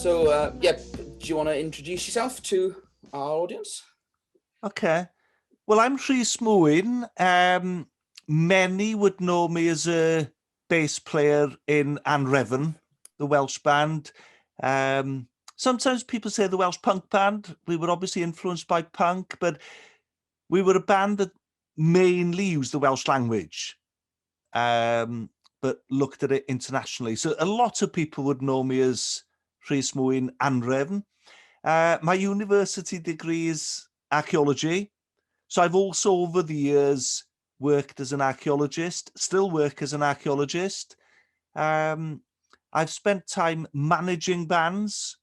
So, yeah, do you want to introduce yourself to our audience? Okay. Well, I'm Rhys Mwyn. Many would know me as a bass player in Anrefn, the Welsh band. Sometimes people say the Welsh punk band. We were obviously influenced by punk, but we were a band that mainly used the Welsh language, but looked at it internationally. So a lot of people would know me as Rhys Mwyn Anrefn. My university degree is archaeology. So I've also over the years worked as an archaeologist, still work as an archaeologist. I've spent time managing bands.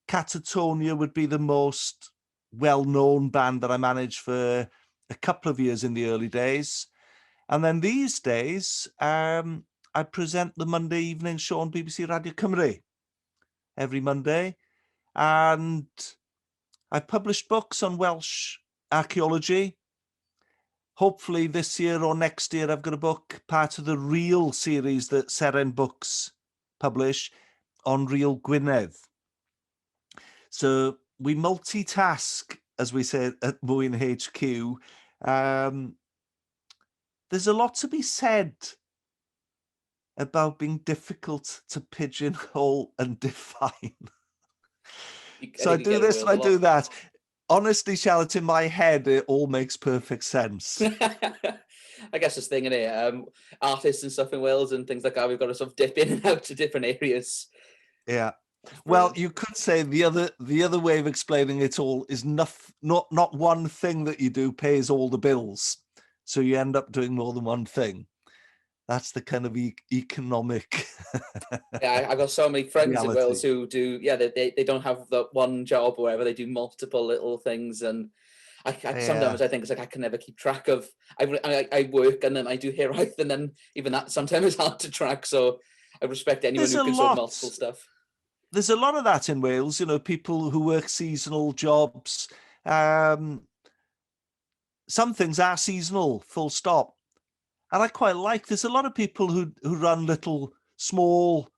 Catatonia would be the most well-known band that I managed for a couple of years in the early days. And then these days, I present the Monday evening show on BBC Radio Cymru every Monday. And I've published books on Welsh archaeology. Hopefully this year or next year, I've got a book, part of the Real series that Seren Books publish on Real Gwynedd. So we multitask, as we say at Mwyn HQ. There's a lot to be said about being difficult to pigeonhole and define. So I do this and I do that. Honestly, Charlotte, in my head, it all makes perfect sense. I guess this thing in here, artists and stuff in Wales and things like that, we've got to sort of dip in and out to different areas. Yeah. Well, you could say the other way of explaining it all is not one thing that you do pays all the bills. So you end up doing more than one thing. That's the kind of economic. Yeah, I've got so many friends reality. in Wales who do, yeah, they don't have the one job or whatever, they do multiple little things. And sometimes I think it's like I can never keep track of, I work and then I do Hiraeth, and then even that sometimes is hard to track. So I respect anyone who can sort of multiple stuff. There's a lot of that in Wales, people who work seasonal jobs. Some things are seasonal, full stop. And I quite like, there's a lot of people who run little, small,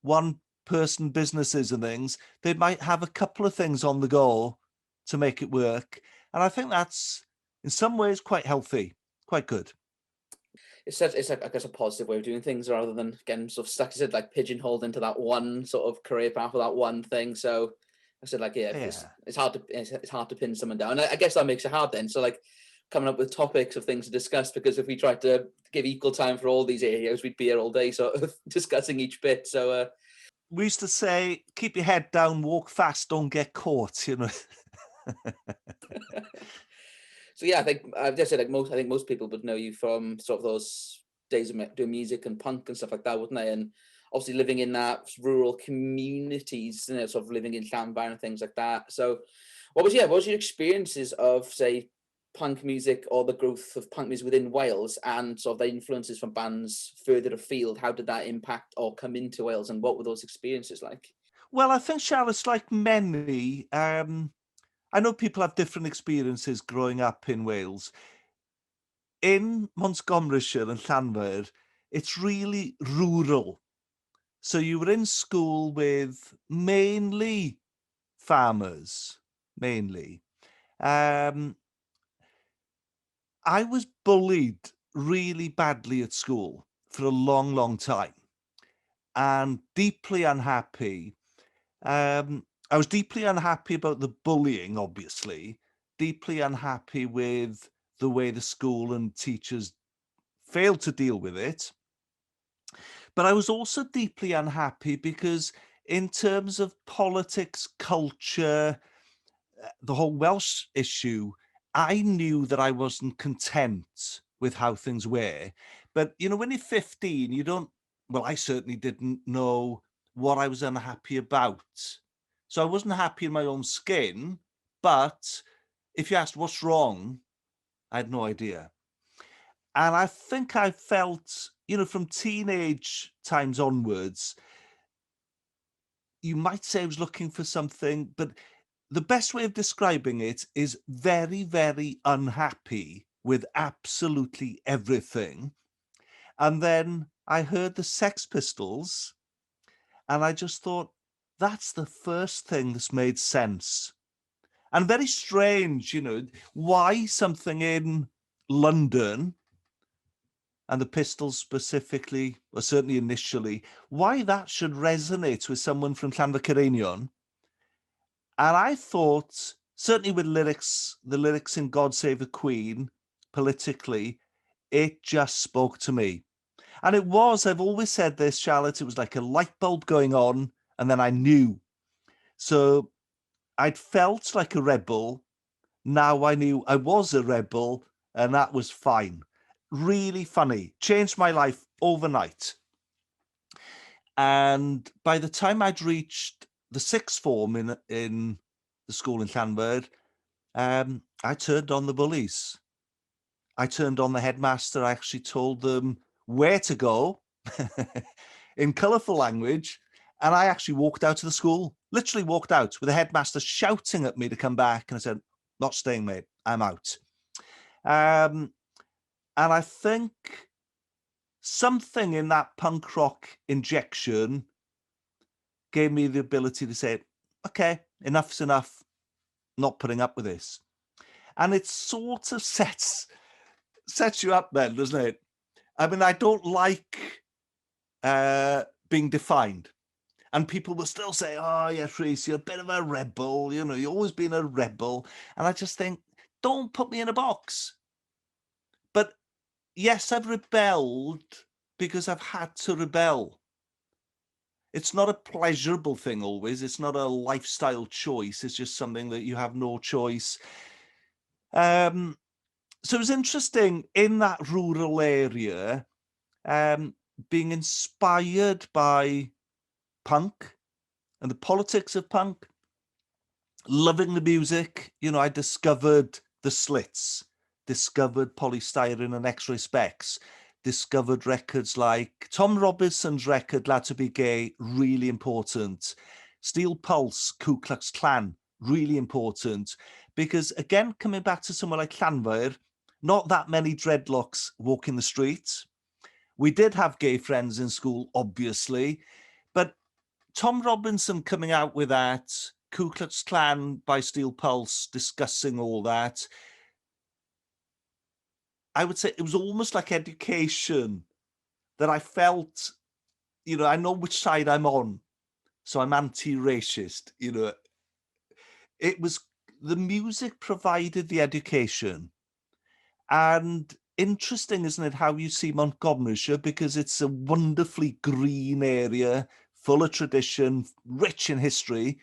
one-person businesses and things. They might have a couple of things on the go to make it work. And I think that's, in some ways, quite healthy, quite good. It's like, I guess, a positive way of doing things rather than getting sort of stuck, as I said, like pigeonholed into that one sort of career path or that one thing. So I said, like, it's hard to pin someone down. And I guess that makes it hard then. So like coming up with topics of things to discuss, because if we tried to give equal time for all these areas, we'd be here all day sort of discussing each bit. So we used to say, keep your head down, walk fast, don't get caught, So yeah, I think I've just said, like, I think most people would know you from sort of those days of doing music and punk and stuff like that, wouldn't they? And obviously living in that rural communities, sort of living in Llanfair and things like that. So what was your experiences of, say, punk music or the growth of punk music within Wales and sort of the influences from bands further afield? How did that impact or come into Wales, and what were those experiences like? Well, I think, Charlotte's like many. I know people have different experiences growing up in Wales. In Montgomeryshire and Llanfair, it's really rural. So you were in school with mainly farmers, mainly. I was bullied really badly at school for a long, long time and deeply unhappy. I was deeply unhappy about the bullying, obviously, deeply unhappy with the way the school and teachers failed to deal with it. But I was also deeply unhappy because in terms of politics, culture, the whole Welsh issue, I knew that I wasn't content with how things were. But, when you're 15, you don't, well, I certainly didn't know what I was unhappy about. So I wasn't happy in my own skin, but if you asked what's wrong, I had no idea. And I think I felt, from teenage times onwards, you might say I was looking for something, but the best way of describing it is very, very unhappy with absolutely everything. And then I heard the Sex Pistols and I just thought, that's the first thing that's made sense. And very strange, you know, why something in London, and the Pistols specifically, or certainly initially, why that should resonate with someone from Llanfaircyfeinion. And I thought, certainly with the lyrics in God Save the Queen, politically, it just spoke to me. And it was, I've always said this, Charlotte, it was like a light bulb going on, and then I knew. So I'd felt like a rebel. Now I knew I was a rebel, and that was fine. Really funny. Changed my life overnight. And by the time I'd reached the sixth form in the school in Llanfair, I turned on the bullies. I turned on the headmaster. I actually told them where to go in colourful language. And I actually walked out of the school, literally walked out with the headmaster shouting at me to come back. And I said, not staying, mate. I'm out. And I think something in that punk rock injection gave me the ability to say, okay, enough's enough. Not putting up with this. And it sort of sets you up then, doesn't it? I mean, I don't like being defined. And people will still say, oh, yes, Rhys, you're a bit of a rebel. You know, you've always been a rebel. And I just think, don't put me in a box. But yes, I've rebelled because I've had to rebel. It's not a pleasurable thing always. It's not a lifestyle choice. It's just something that you have no choice. So it was interesting in that rural area, being inspired by punk and the politics of punk, loving the music. You know, I discovered the Slits, discovered Polystyrene and X-Ray Specs, discovered records like Tom Robinson's record, Lad to Be Gay, really important. Steel Pulse, Ku Klux Klan, really important. Because again, coming back to somewhere like Llanfair, not that many dreadlocks walking the streets. We did have gay friends in school, obviously, but Tom Robinson coming out with that, Ku Klux Klan by Steel Pulse, discussing all that, I would say it was almost like education that I felt, you know, I know which side I'm on, so I'm anti-racist, you know. It was, the music provided the education. And interesting, isn't it, how you see Montgomeryshire, because it's a wonderfully green area, full of tradition, rich in history.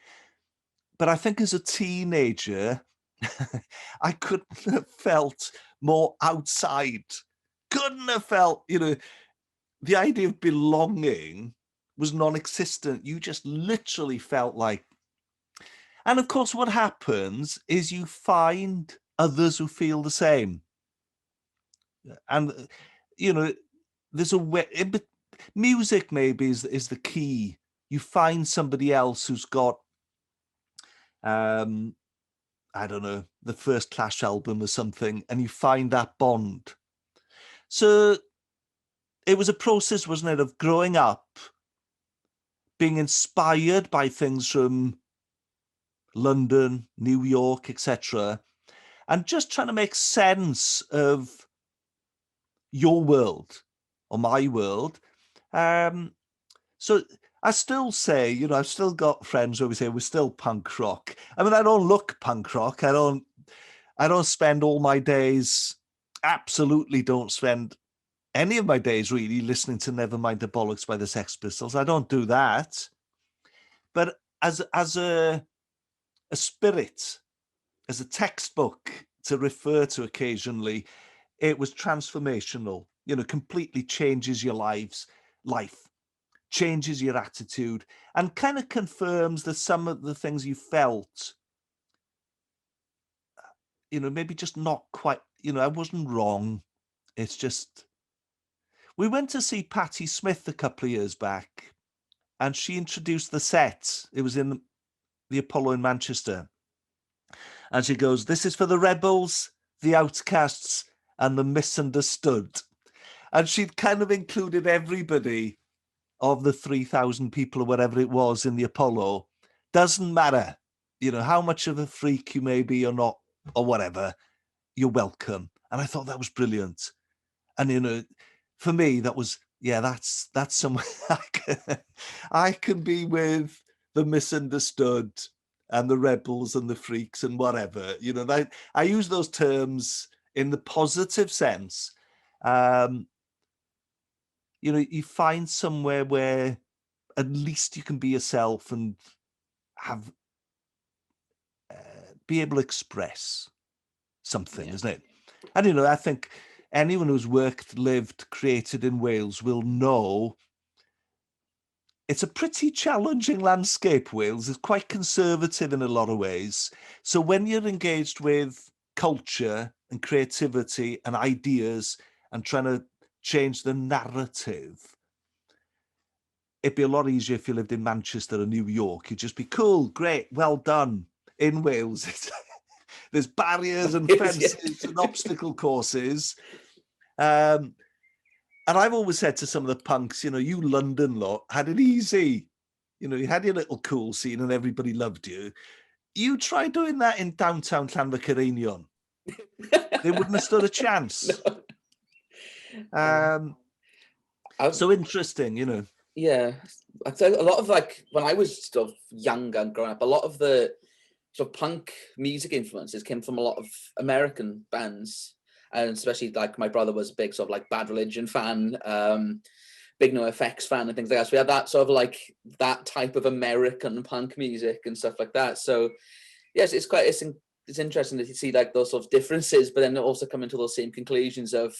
But I think as a teenager, I couldn't have felt more outside. Couldn't have felt, you know, the idea of belonging was non-existent. You just literally felt like, and of course, what happens is you find others who feel the same. And, you know, there's a way, but music maybe is the key. You find somebody else who's got, I don't know, the first Clash album or something, and you find that bond. So it was a process, wasn't it, of growing up, being inspired by things from London, New York, etc., and just trying to make sense of your world or my world. So I still say, you know, I've still got friends where we say we're still punk rock. I mean, I don't look punk rock. I don't spend all my days, absolutely don't spend any of my days really listening to Nevermind the Bollocks by the Sex Pistols. I don't do that. But as a spirit, as a textbook to refer to occasionally, it was transformational, you know, completely changes your life, changes your attitude, and kind of confirms that some of the things you felt, you know, maybe just not quite, you know, I wasn't wrong. It's just, we went to see Patti Smith a couple of years back, and she introduced the set. It was in the Apollo in Manchester. And she goes, this is for the rebels, the outcasts, and the misunderstood. And she'd kind of included everybody of the 3,000 people or whatever it was in the Apollo, doesn't matter, you know, how much of a freak you may be or not, or whatever, you're welcome. And I thought that was brilliant. And, you know, for me, that was, yeah, that's somewhere I can be with the misunderstood and the rebels and the freaks and whatever, you know, I use those terms in the positive sense. You know, you find somewhere where at least you can be yourself and have be able to express something, isn't it? And, you know, I think anyone who's worked, lived, created in Wales will know it's a pretty challenging landscape, Wales. It's quite conservative in a lot of ways. So when you're engaged with culture and creativity and ideas and trying to change the narrative, it'd be a lot easier if you lived in Manchester or New York. You'd just be cool, great, well done. In Wales, there's barriers and fences and obstacle courses. And I've always said to some of the punks, you know, you London lot had it easy. You know, you had your little cool scene and everybody loved you. You try doing that in downtown Llanfairpwllgwyngyllgogery. They wouldn't have stood a chance. No. So interesting, you know. Yeah, I'd say a lot of, like, when I was sort of younger and growing up, a lot of the sort of punk music influences came from a lot of American bands, and especially, like, my brother was a big sort of like Bad Religion fan, big NoFX fan and things like that. So we had that sort of like that type of American punk music and stuff like that. So yes, it's interesting that you see like those sort of differences, but then also coming to those same conclusions of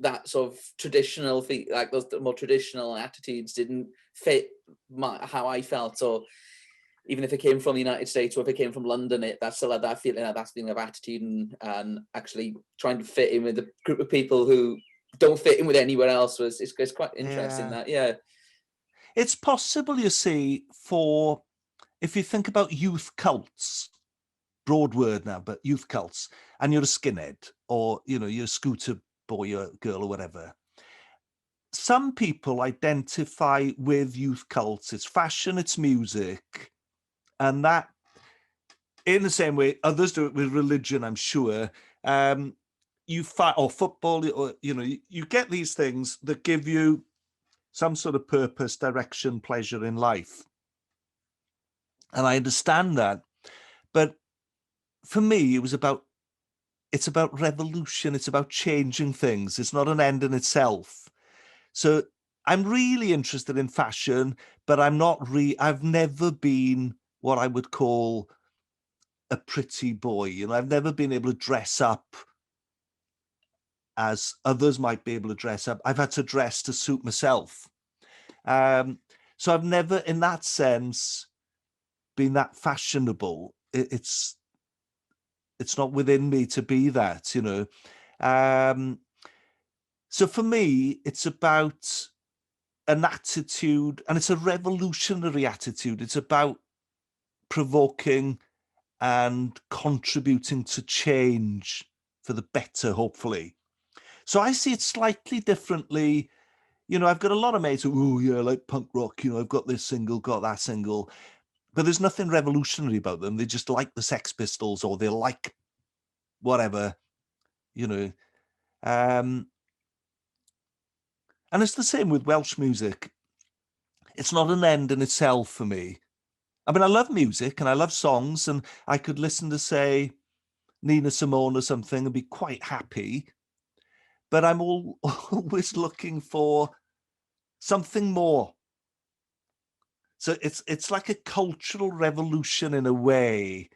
that sort of traditional, like those more traditional attitudes didn't fit how I felt. Or even if it came from the United States or if it came from London, that's still had that feeling, of attitude and actually trying to fit in with a group of people who don't fit in with anywhere else. It's quite interesting. It's possible, you see, if you think about youth cults, broad word now, but youth cults, and you're a skinhead or, you know, you're a scooter boy or girl or whatever. Some people identify with youth cults. It's fashion, it's music, and that, in the same way, others do it with religion, I'm sure. You fight or football, or, you know, you get these things that give you some sort of purpose, direction, pleasure in life. And I understand that. But for me, it's about revolution. It's about changing things. It's not an end in itself. So I'm really interested in fashion, but I've never been what I would call a pretty boy. You know, I've never been able to dress up as others might be able to dress up. I've had to dress to suit myself. So I've never, in that sense, been that fashionable. It's not within me to be that, you know. So for me, it's about an attitude, and it's a revolutionary attitude. It's about provoking and contributing to change for the better, hopefully. So I see it slightly differently. You know, I've got a lot of mates who, oh yeah, like punk rock, you know, I've got this single, got that single, but there's nothing revolutionary about them. They just like the Sex Pistols, or they like whatever, you know. And it's the same with Welsh music. It's not an end in itself for me. I mean, I love music and I love songs, and I could listen to, say, Nina Simone or something and be quite happy. But I'm always looking for something more. So it's like a cultural revolution in a way,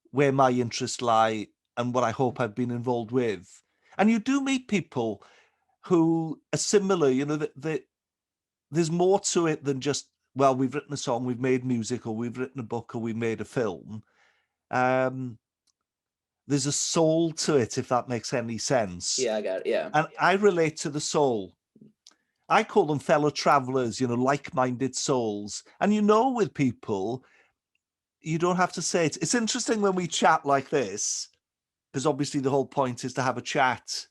where my interests lie and what I hope I've been involved with. And you do meet people who are similar, you know, that there's more to it than just, well, we've written a song, we've made music, or we've written a book, or we made a film. There's a soul to it, if that makes any sense. Yeah, I got it. Yeah. And I relate to the soul. I call them fellow travelers, you know, like-minded souls. And you know, with people, you don't have to say it. It's interesting when we chat like this, because obviously the whole point is to have a chat,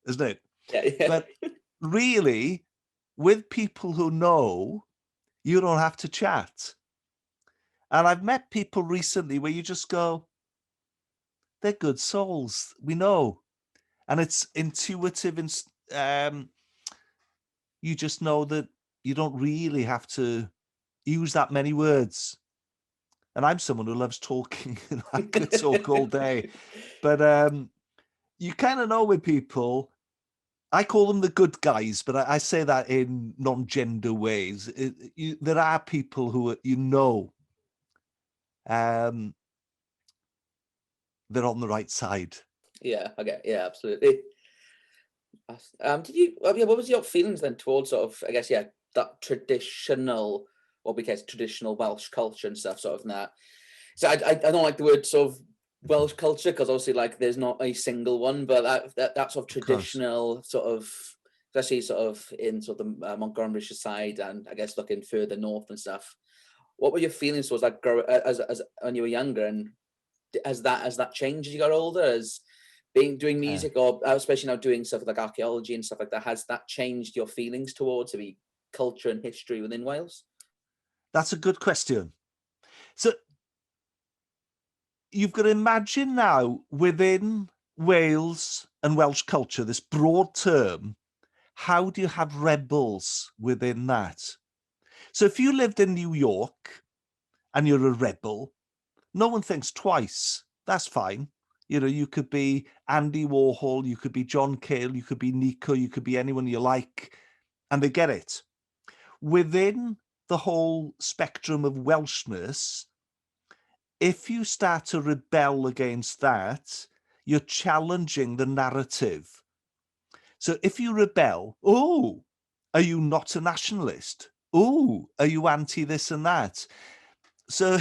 isn't it? Yeah. But really, with people who know, you don't have to chat. And I've met people recently where you just go, they're good souls. We know. And it's intuitive. And you just know that you don't really have to use that many words. And I'm someone who loves talking. I could talk all day. But you kind of know with people, I call them the good guys, but I say that in non-gender ways. There are people who, they're on the right side. Yeah, okay, yeah, absolutely. Did you? Yeah, what was your feelings then towards sort of, I guess, yeah, that traditional, what we call traditional Welsh culture and stuff, sort of in that. So I don't like the word sort of Welsh culture because obviously like there's not a single one, but that sort of traditional sort of, especially sort of in sort of the Montgomeryshire side and I guess looking further north and stuff. What were your feelings towards that as when you were younger, and has that changed as you got older? As doing music, or especially now doing stuff like archaeology and stuff like that, has that changed your feelings towards the culture and history within Wales? That's a good question. So you've got to imagine now within Wales and Welsh culture, this broad term, how do you have rebels within that? So if you lived in New York and you're a rebel, no one thinks twice. That's fine. You could be Andy Warhol, you could be John Cale, you could be Nico, you could be anyone you like, and they get it. Within the whole spectrum of Welshness, if you start to rebel against that, you're challenging the narrative. So if you rebel, oh, are you not a nationalist? Oh, are you anti this and that? So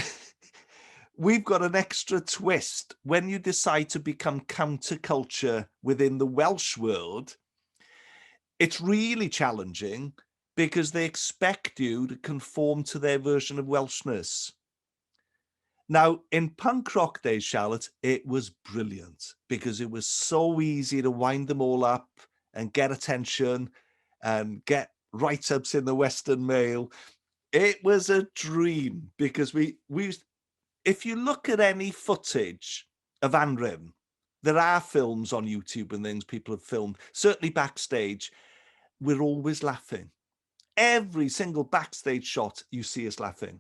we've got an extra twist when you decide to become counterculture within the Welsh world. It's really challenging because they expect you to conform to their version of Welshness. Now, in punk rock days, Charlotte, it was brilliant because it was so easy to wind them all up and get attention and get write-ups in the Western Mail. It was a dream because we if you look at any footage of Anrym, there are films on YouTube and things people have filmed, certainly backstage, we're always laughing. Every single backstage shot, you see us laughing.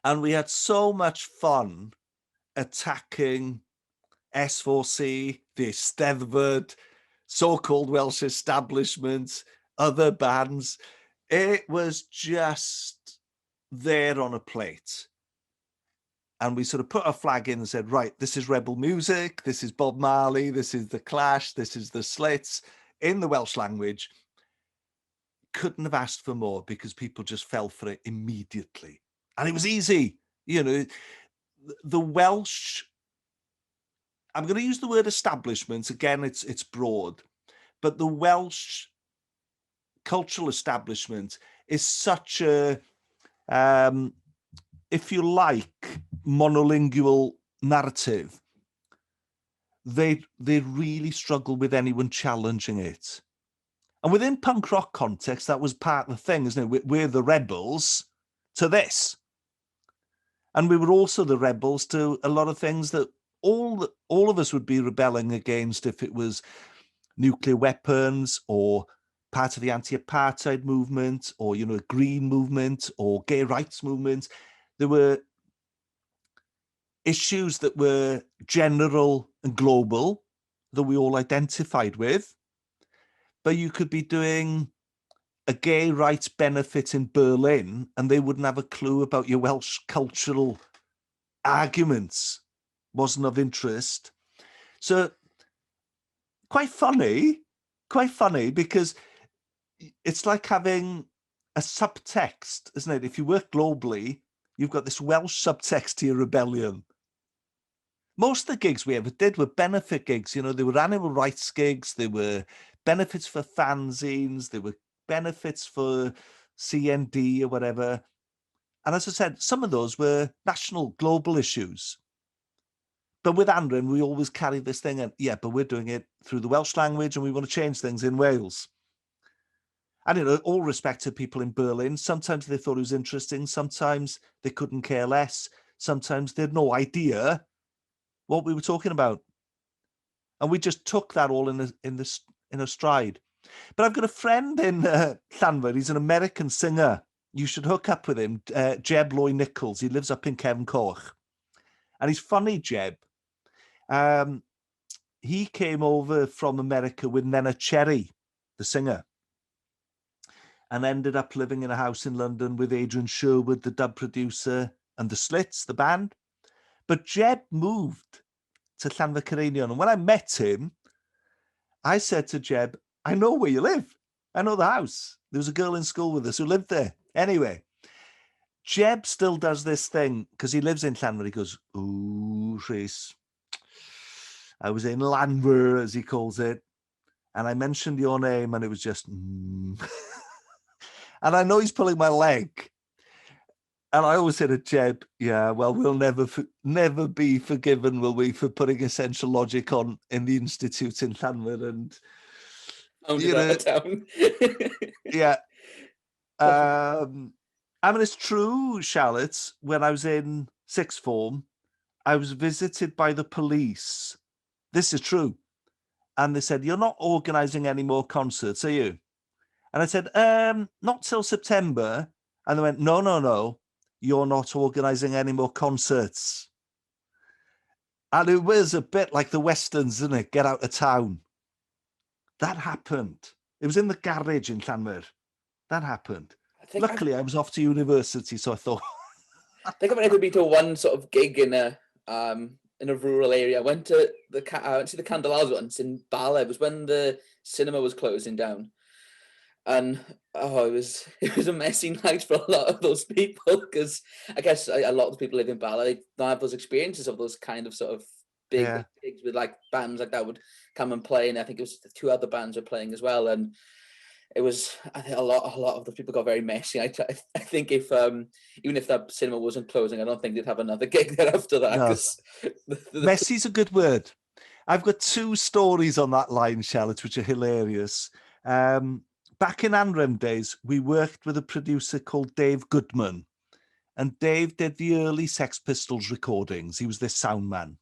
And we had so much fun attacking S4C, the Eisteddfod, so-called Welsh establishments, other bands. It was just there on a plate. And we sort of put our flag in and said, right, this is rebel music, this is Bob Marley, this is The Clash, this is The Slits, in the Welsh language. Couldn't have asked for more because people just fell for it immediately. And it was easy. The Welsh, I'm going to use the word establishment. Again, it's broad. But the Welsh cultural establishment is such a, if you like, monolingual narrative. They really struggle with anyone challenging it. And within punk rock context, that was part of the thing, isn't it? We're the rebels to this. And we were also the rebels to a lot of things that all of us would be rebelling against if it was nuclear weapons or part of the anti-apartheid movement or, green movement or gay rights movement. There were issues that were general and global that we all identified with. But you could be doing a gay rights benefit in Berlin and they wouldn't have a clue about your Welsh cultural arguments. Wasn't of interest. So quite funny because it's like having a subtext, isn't it? If you work globally, you've got this Welsh subtext to your rebellion. Most of the gigs we ever did were benefit gigs. They were animal rights gigs. They were benefits for fanzines. They were benefits for CND or whatever. And as I said, some of those were national, global issues. But with Anrym, we always carry this thing, and yeah, but we're doing it through the Welsh language and we want to change things in Wales. And, you know, all respect to people in Berlin. Sometimes they thought it was interesting. Sometimes they couldn't care less. Sometimes they had no idea what we were talking about. And we just took that all in a stride. But I've got a friend in Llanfair. He's an American singer. You should hook up with him, Jeb Loy Nichols. He lives up in Cefn Coch. And he's funny, Jeb. He came over from America with Nena Cherry, the singer, and ended up living in a house in London with Adrian Sherwood, the dub producer, and the Slits, the band. But Jeb moved to Llanfair Ceredigion. And when I met him, I said to Jeb, I know where you live. I know the house. There was a girl in school with us who lived there. Anyway, Jeb still does this thing because he lives in Llanfair. He goes, ooh, Rhys, I was in Llanfair, as he calls it, and I mentioned your name, and it was just, And I know he's pulling my leg. And I always say to Jeb, yeah, well, we'll never be forgiven, will we, for putting Essential Logic on in the Institute in Llanfair, and Founded out of town. yeah. I mean, it's true, Charlotte. When I was in sixth form, I was visited by the police. This is true. And they said, you're not organising any more concerts, are you? And I said, not till September. And they went, no, you're not organising any more concerts. And it was a bit like the Westerns, isn't it? Get out of town. That happened. It was in the garage in Llanfair. That happened. Luckily, I was off to university, so I thought. I think I've never been to one sort of gig in a rural area. I went to the Candelabra once in Bala. It was when the cinema was closing down, and it was a messy night for a lot of those people, because I guess a lot of the people live in Bala, they don't have those experiences of those kind of sort of big gigs with like bands like that would come and play, and I think it was the two other bands were playing as well, and it was, I think a lot of the people got very messy. I think if even if that cinema wasn't closing, I don't think they'd have another gig there after that. No. Messy's a good word. I've got two stories on that line, Charlotte, which are hilarious. Back in Anrem days, we worked with a producer called Dave Goodman, and Dave did the early Sex Pistols recordings. He was this sound man,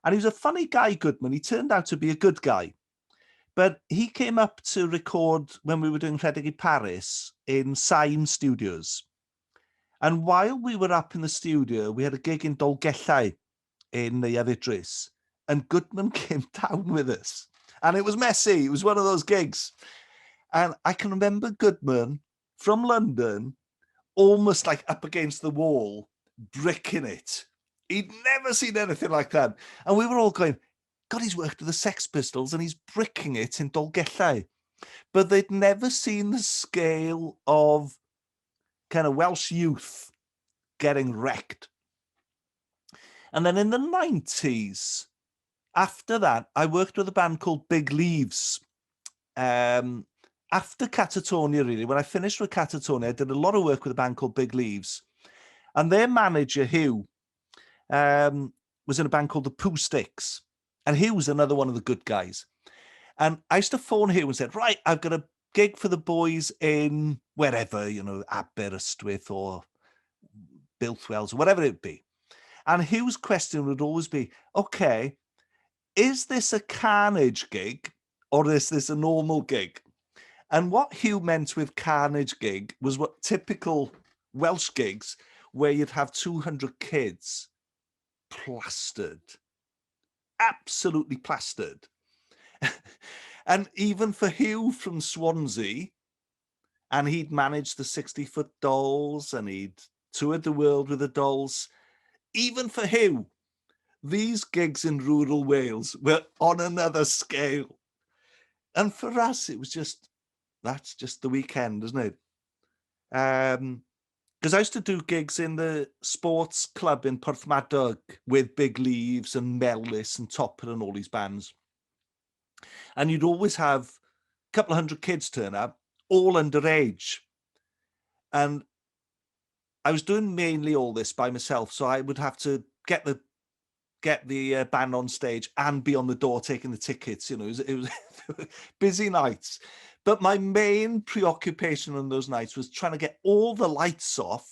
and he was a funny guy, Goodman. He turned out to be a good guy. But he came up to record when we were doing Rhedeg i Paris in Saim Studios. And while we were up in the studio, we had a gig in Dolgellau in Rhys, and Goodman came down with us. And it was messy. It was one of those gigs. And I can remember Goodman from London, almost like up against the wall, bricking it. He'd never seen anything like that. And we were all going, God, he's worked with the Sex Pistols and he's bricking it in Dolgellau. But they'd never seen the scale of kind of Welsh youth getting wrecked. And then in the 90s, after that, I worked with a band called Big Leaves. After Catatonia, really, when I finished with Catatonia, I did a lot of work with a band called Big Leaves. And their manager, Hugh, was in a band called the Pooh Sticks. And Hugh was another one of the good guys. And I used to phone Hugh and said, right, I've got a gig for the boys in wherever, you know, Aberystwyth or Bilthwells or whatever it would be. And Hugh's question would always be, okay, is this a carnage gig or is this a normal gig? And what Hugh meant with carnage gig was what typical Welsh gigs where you'd have 200 kids plastered, absolutely plastered. And even for Hugh from Swansea, and he'd managed the 60-foot dolls and he'd toured the world with the dolls, even for Hugh, these gigs in rural Wales were on another scale. And for us, it was just, that's just the weekend, isn't it? Because I used to do gigs in the sports club in Porthmadog with Big Leaves and Mellis and Topper and all these bands. And you'd always have a couple of hundred kids turn up, all underage. And I was doing mainly all this by myself, so I would have to get the band on stage and be on the door taking the tickets. You know, it was busy nights. But my main preoccupation on those nights was trying to get all the lights off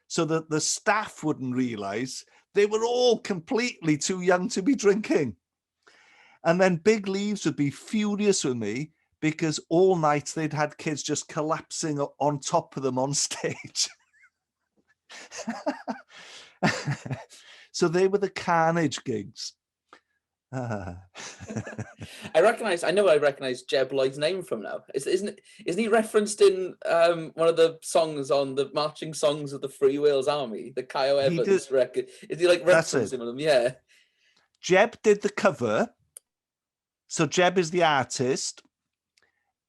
so that the staff wouldn't realise they were all completely too young to be drinking. And then Big Leaves would be furious with me because all night they'd had kids just collapsing on top of them on stage. So they were the carnage gigs. I know I recognise Jeb Lloyd's name from now. Isn't he referenced in one of the songs on the marching songs of the Free Wales Army, the Kyle Evans record? Is he like referencing them? Yeah. Jeb did the cover. So Jeb is the artist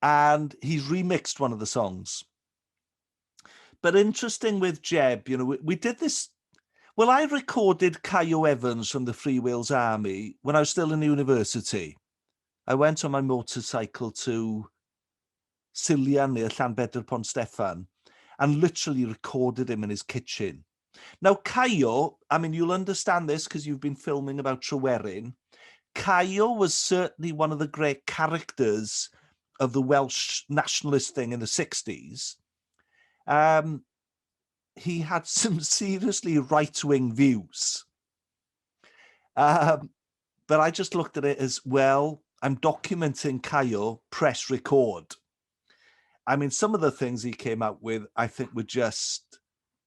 and he's remixed one of the songs. But interesting with Jeb, you know, we did this. Well, I recorded Kyle Evans from the Free Wales Army when I was still in university. I went on my motorcycle to Silian near Llanbedr Pont Steffan and literally recorded him in his kitchen. Now, Kyle, I mean, you'll understand this because you've been filming about Tryweryn. Kyle was certainly one of the great characters of the Welsh nationalist thing in the 60s. He had some seriously right-wing views. But I just looked at it as, well, I'm documenting Kyle, press record. I mean, some of the things he came out with, I think, were just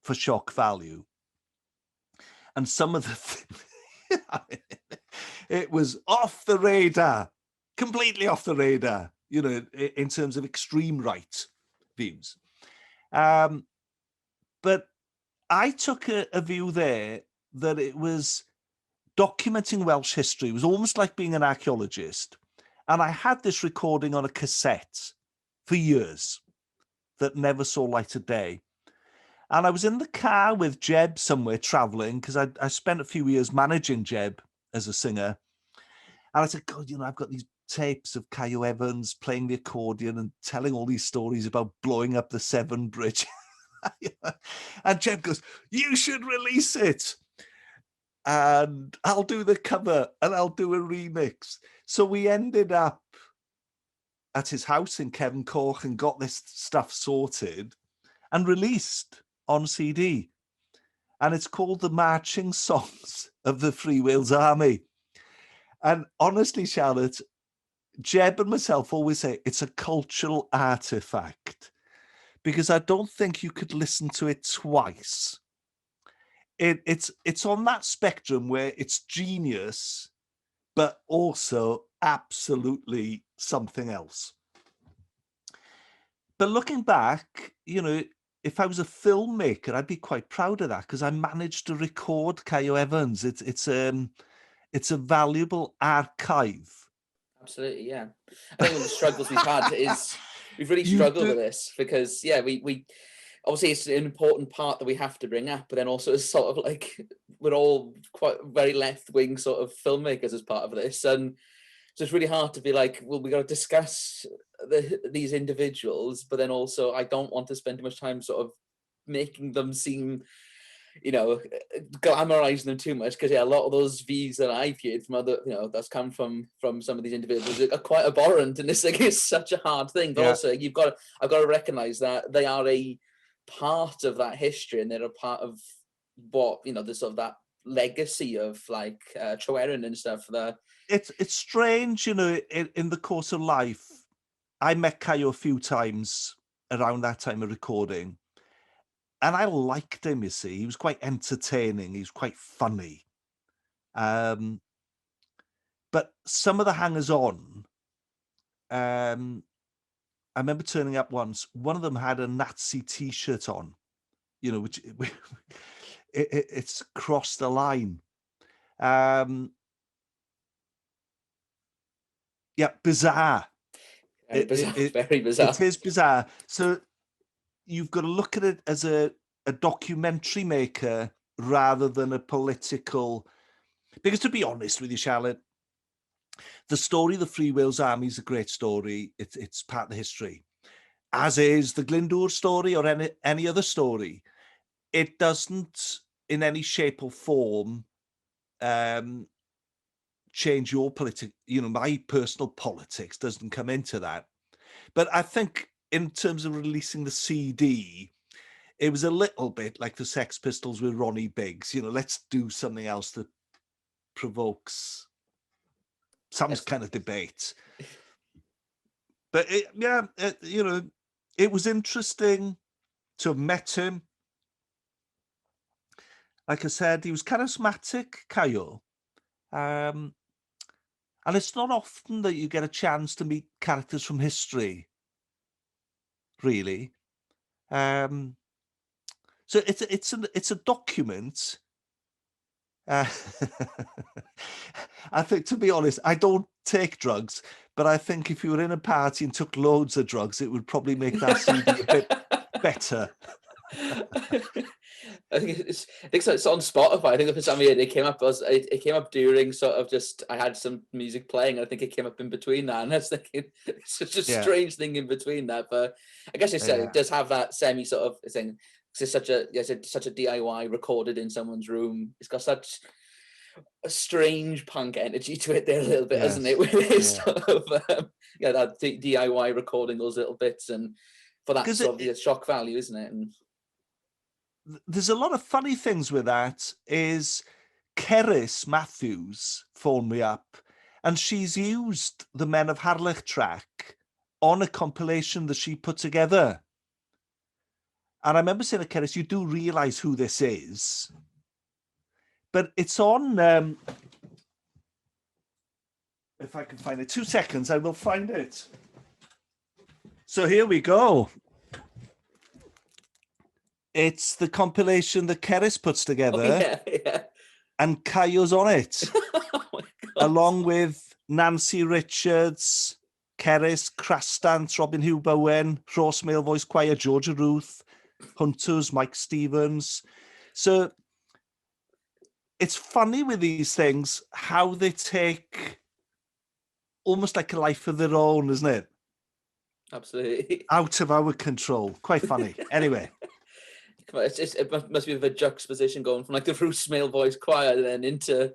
for shock value. And some of the things, it was off the radar, completely off the radar, you know, in terms of extreme right views. But I took a view there that it was documenting Welsh history. It was almost like being an archaeologist. And I had this recording on a cassette for years that never saw light of day. And I was in the car with Jeb somewhere traveling because I spent a few years managing Jeb as a singer. And I said, God, you know, I've got these tapes of Kyle Evans playing the accordion and telling all these stories about blowing up the Severn Bridge. And Jeb goes, you should release it. And I'll do the cover and I'll do a remix. So we ended up at his house in Cefn Coch and got this stuff sorted and released on CD. And it's called The Marching Songs of the Free Wales Army. And honestly, Charlotte, Jeb and myself always say it's a cultural artifact because I don't think you could listen to it twice. It's on that spectrum where it's genius, but also absolutely something else. But looking back, you know, if I was a filmmaker, I'd be quite proud of that because I managed to record Kyle Evans. It's a valuable archive. Absolutely, yeah. I think one of the struggles we've had is we've really struggled with this because, yeah, we obviously it's an important part that we have to bring up, but then also it's sort of like we're all quite very left-wing sort of filmmakers as part of this, and so it's really hard to be like, well, we got to discuss these individuals, but then also I don't want to spend too much time sort of making them seem, you know, glamorizing them too much because, yeah, a lot of those views that I've heard from other, you know, that's come from some of these individuals are quite abhorrent, and this thing is such a hard thing. But also, I've got to recognize that they are a part of that history, and they're a part of what, you know, the sort of that legacy of like Tryweryn and stuff. That it's strange, you know, in the course of life. I met Kyle a few times around that time of recording. And I liked him, you see. He was quite entertaining. He was quite funny. But some of the hangers-on, I remember turning up once. One of them had a Nazi T-shirt on, you know, which it's crossed the line. Yeah, bizarre. very bizarre. It is bizarre. So you've got to look at it as a documentary maker rather than a political, because to be honest with you, Charlotte, the story of the Free Wales Army is a great story. It's part of the history, as is the Glyndŵr story or any other story. It doesn't in any shape or form change your politics. You know, my personal politics doesn't come into that. But I think in terms of releasing the CD, it was a little bit like the Sex Pistols with Ronnie Biggs. Let's do something else that provokes some kind of debate. But it was interesting to have met him. Like I said, he was charismatic, Caio. And it's not often that you get a chance to meet characters from history, really. So it's a document. I think, to be honest, I don't take drugs, but I think if you were in a party and took loads of drugs, it would probably make that CD a bit better. I think it's on Spotify. I think for some reason it came up during sort of just, I had some music playing. I think it came up in between that, and I was thinking it's such a strange thing in between that. But I guess it does have that semi sort of thing. It's such a DIY recorded in someone's room. It's got such a strange punk energy to it there a little bit, hasn't it? With this sort of that DIY recording those little bits, and for that sort of shock value, isn't it? And there's a lot of funny things with that. Is Cerys Matthews phoned me up, and she's used the Men of Harlech track on a compilation that she put together. And I remember saying to Cerys, you do realise who this is. But it's on, if I can find it, 2 seconds, I will find it. So here we go. It's the compilation that Cerys puts together. And Caio's on it. Oh, along with Nancy Richards, Cerys, Crastant, Robin Hugh Bowen, Rhys Male Voice Choir, Georgia Ruth, Hunters, Mike Stevens. So it's funny with these things how they take almost like a life of their own, isn't it? Absolutely. Out of our control. Quite funny. Anyway. It must be a juxtaposition going from like the Rhys Male Voice Choir and then into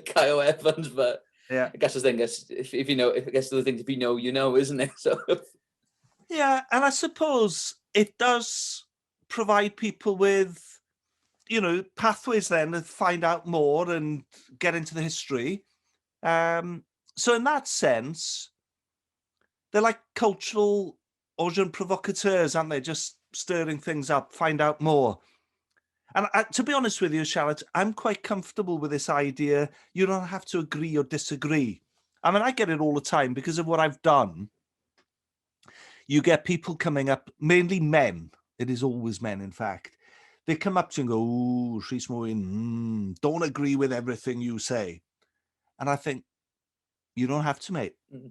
Caio Evans, but yeah, I guess the thing is, if you know, I guess the thing, if you know, isn't it? So yeah, and I suppose it does provide people with, pathways then to find out more and get into the history. So in that sense, they're like cultural agent provocateurs, aren't they? Just stirring things up, find out more. And to be honest with you, Charlotte, I'm quite comfortable with this idea. You don't have to agree or disagree. I mean, I get it all the time because of what I've done. You get people coming up, mainly men. It is always men, in fact. They come up to you and go, "Oh, Rhys Mwyn, don't agree with everything you say." And I think, you don't have to, mate. Mm-hmm.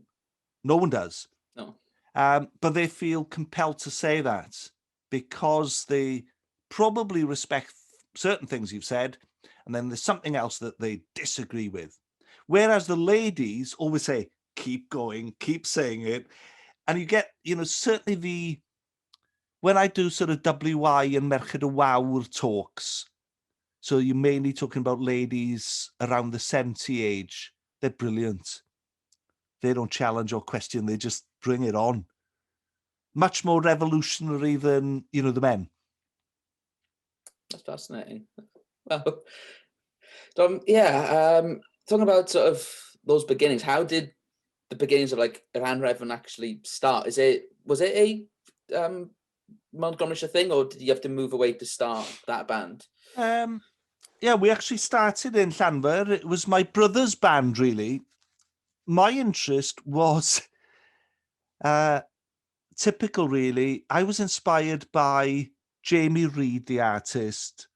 No one does. No. But they feel compelled to say that because they probably respect certain things you've said, and then there's something else that they disagree with. Whereas the ladies always say, keep going, keep saying it. And you get, certainly when I do sort of WI and Merched y Wawr talks, so you're mainly talking about ladies around the 70 age, they're brilliant. They don't challenge or question, they just bring it on. Much more revolutionary than, the men. That's fascinating. Well, talking about sort of those beginnings, how did the beginnings of like Anrefn actually start? Was it a Montgomeryshire thing, or did you have to move away to start that band? Yeah, we actually started in Llanfair. It was my brother's band, really. My interest was typical, really. I was inspired by Jamie Reid, the artist.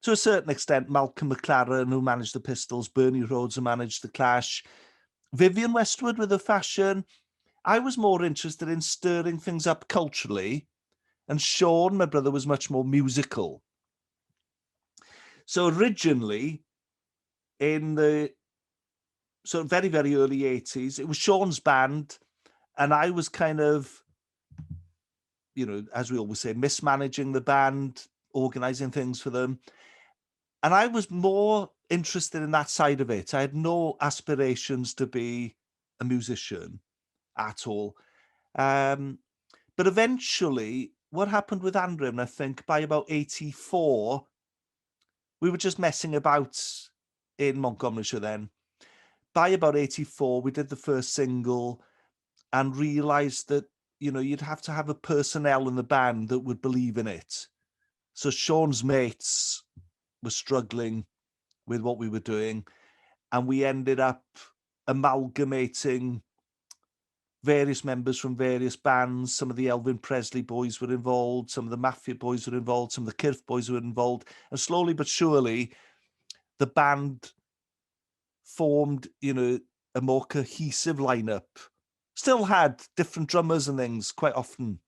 To a certain extent, Malcolm McLaren, who managed the Pistols, Bernie Rhodes, who managed the Clash, Vivienne Westwood with the fashion. I was more interested in stirring things up culturally, and Sean, my brother, was much more musical. So originally, in the very, very early 80s, it was Sean's band, and I was kind of, as we always say, mismanaging the band, organising things for them. And I was more interested in that side of it. I had no aspirations to be a musician. at all. But eventually, what happened with Andrew, I think by about 84, we were just messing about in Montgomeryshire then. By about 84, we did the first single and realised that, you know, you'd have to have a personnel in the band that would believe in it. So Sean's mates were struggling with what we were doing, and we ended up amalgamating various members from various bands. Some of the Elvin Presley boys were involved, some of the Mafia boys were involved, some of the Kirth boys were involved, and slowly but surely the band formed, you know, a more cohesive lineup. Still had different drummers and things quite often,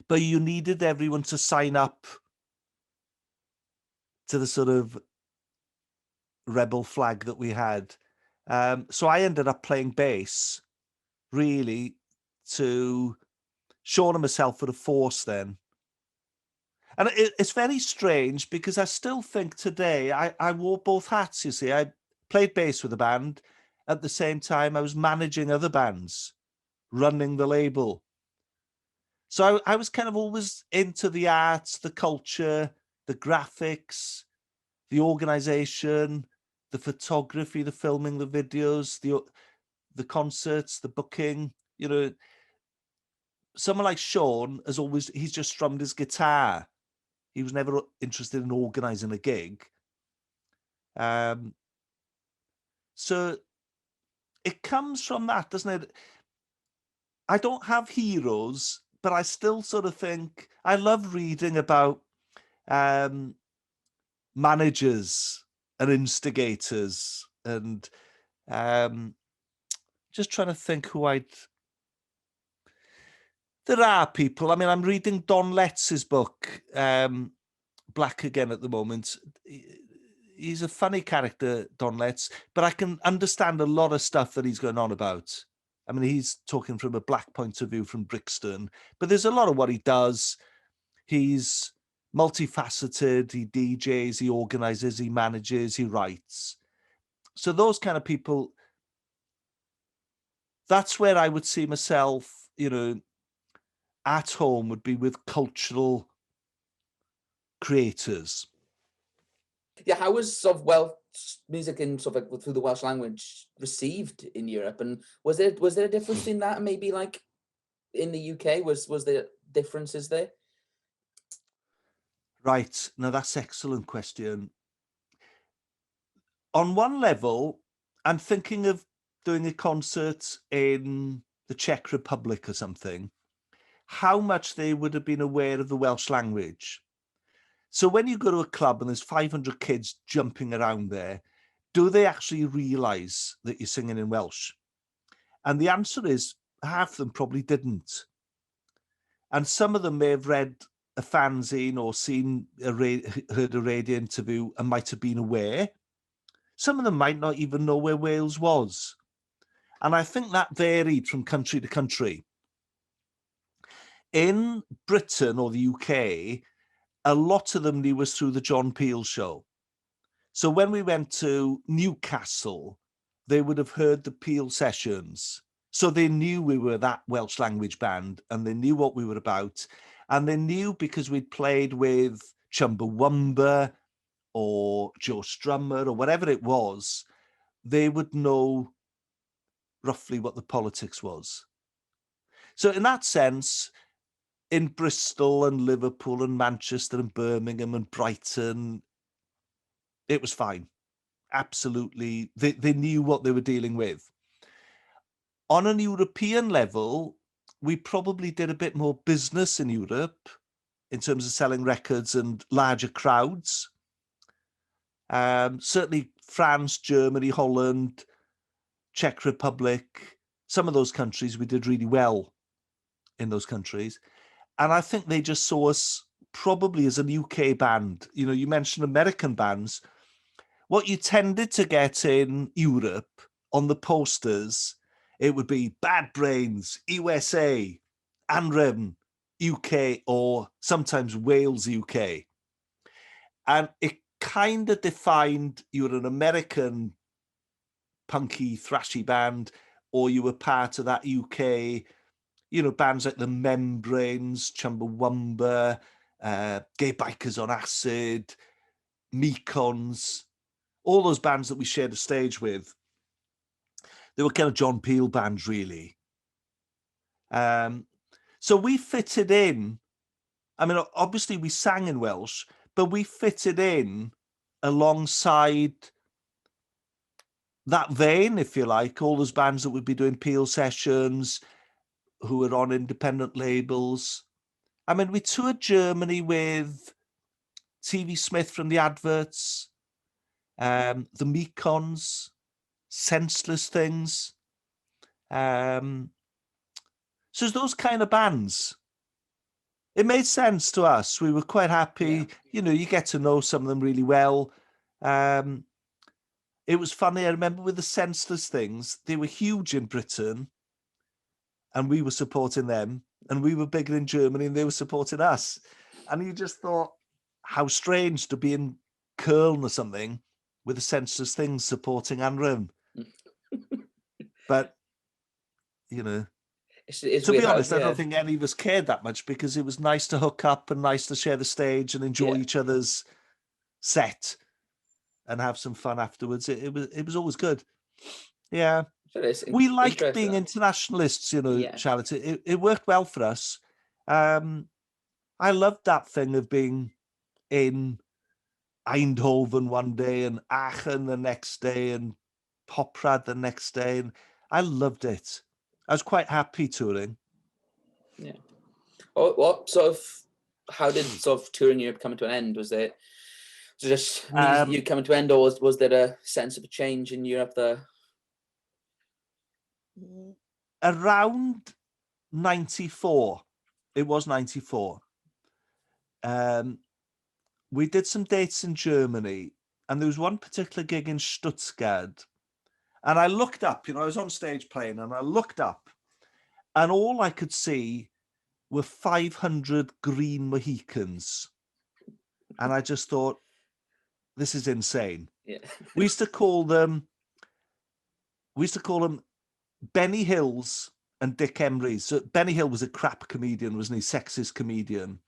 but you needed everyone to sign up to the sort of rebel flag that we had. So I ended up playing bass, really, to Sean and myself for a force then. And it's very strange because I still think today I wore both hats, you see. I played bass with the band. At the same time, I was managing other bands, running the label. So I was kind of always into the arts, the culture, the graphics, the organization, the photography, the filming, the videos, the concerts, the booking. You know, someone like Sean has always, he's just strummed his guitar. He was never interested in organizing a gig. So it comes from that, doesn't it? I don't have heroes, but I still sort of think I love reading about managers and instigators, and just trying to think who I'd. There are people. I mean, I'm reading Don Letts's book, Black Again, at the moment. He's a funny character, Don Letts, but I can understand a lot of stuff that he's going on about. I mean, he's talking from a black point of view from Brixton, but there's a lot of what he does. He's multifaceted. He DJs, he organizes, he manages, he writes. So those kind of people, that's where I would see myself, you know, at home, would be with cultural creators. Yeah, how was sort of Welsh music in sort of like through the Welsh language received in Europe, and was there a difference in that? Maybe like in the UK, was there differences there? Right, now that's an excellent question. On one level, I'm thinking of doing a concert in the Czech Republic or something, how much they would have been aware of the Welsh language. So when you go to a club and there's 500 kids jumping around there, do they actually realise that you're singing in Welsh? And the answer is half of them probably didn't. And some of them may have read a fanzine or heard a radio interview and might have been aware. Some of them might not even know where Wales was. And I think that varied from country to country. In Britain or the UK, a lot of them knew us through the John Peel show. So when we went to Newcastle, they would have heard the Peel sessions. So they knew we were that Welsh language band, and they knew what we were about. And they knew because we'd played with Chumbawamba or Joe Strummer or whatever it was, they would know roughly what the politics was. So in that sense, in Bristol and Liverpool and Manchester and Birmingham and Brighton, it was fine. Absolutely. They knew what they were dealing with. On an European level, we probably did a bit more business in Europe in terms of selling records and larger crowds. Certainly France, Germany, Holland, Czech Republic, some of those countries, we did really well in those countries. And I think they just saw us probably as a UK band. You know, you mentioned American bands. What you tended to get in Europe on the posters, it would be Bad Brains, USA, Anrem, UK, or sometimes Wales, UK. And it kind of defined you're an American punky, thrashy band, or you were part of that UK, bands like the Membranes, Chumbawamba, Gay Bikers on Acid, Mekons, all those bands that we shared a stage with. They were kind of John Peel bands, really. So we fitted in. I mean, obviously we sang in Welsh, but we fitted in alongside that vein, if you like, all those bands that would be doing Peel sessions, who were on independent labels. I mean, we toured Germany with TV Smith from the Adverts, the Mekons, Senseless Things. So it's those kind of bands. It made sense to us. We were quite happy. Yeah. You get to know some of them really well. It was funny. I remember with the Senseless Things, they were huge in Britain and we were supporting them, and we were bigger in Germany and they were supporting us. And you just thought, how strange to be in Köln or something with the Senseless Things supporting Anrim. But, It's to weird be how, honest, I don't think any of us cared that much, because it was nice to hook up and nice to share the stage and enjoy each other's set and have some fun afterwards. It was always good. Yeah. We liked being internationalists, Charlotte. It worked well for us. I loved that thing of being in Eindhoven one day and Aachen the next day and Poprad the next day. And I loved it. I was quite happy touring. Yeah. How did sort of touring Europe come to an end? Was it just you coming to an end, or was there a sense of a change in Europe there? Around 94, it was 94. We did some dates in Germany, and there was one particular gig in Stuttgart. And I looked up, I was on stage playing, and I looked up, and all I could see were 500 green Mohicans. And I just thought, this is insane. Yeah. We used to call them Benny Hills and Dick Emery's. So Benny Hill was a crap comedian, wasn't he? Sexist comedian.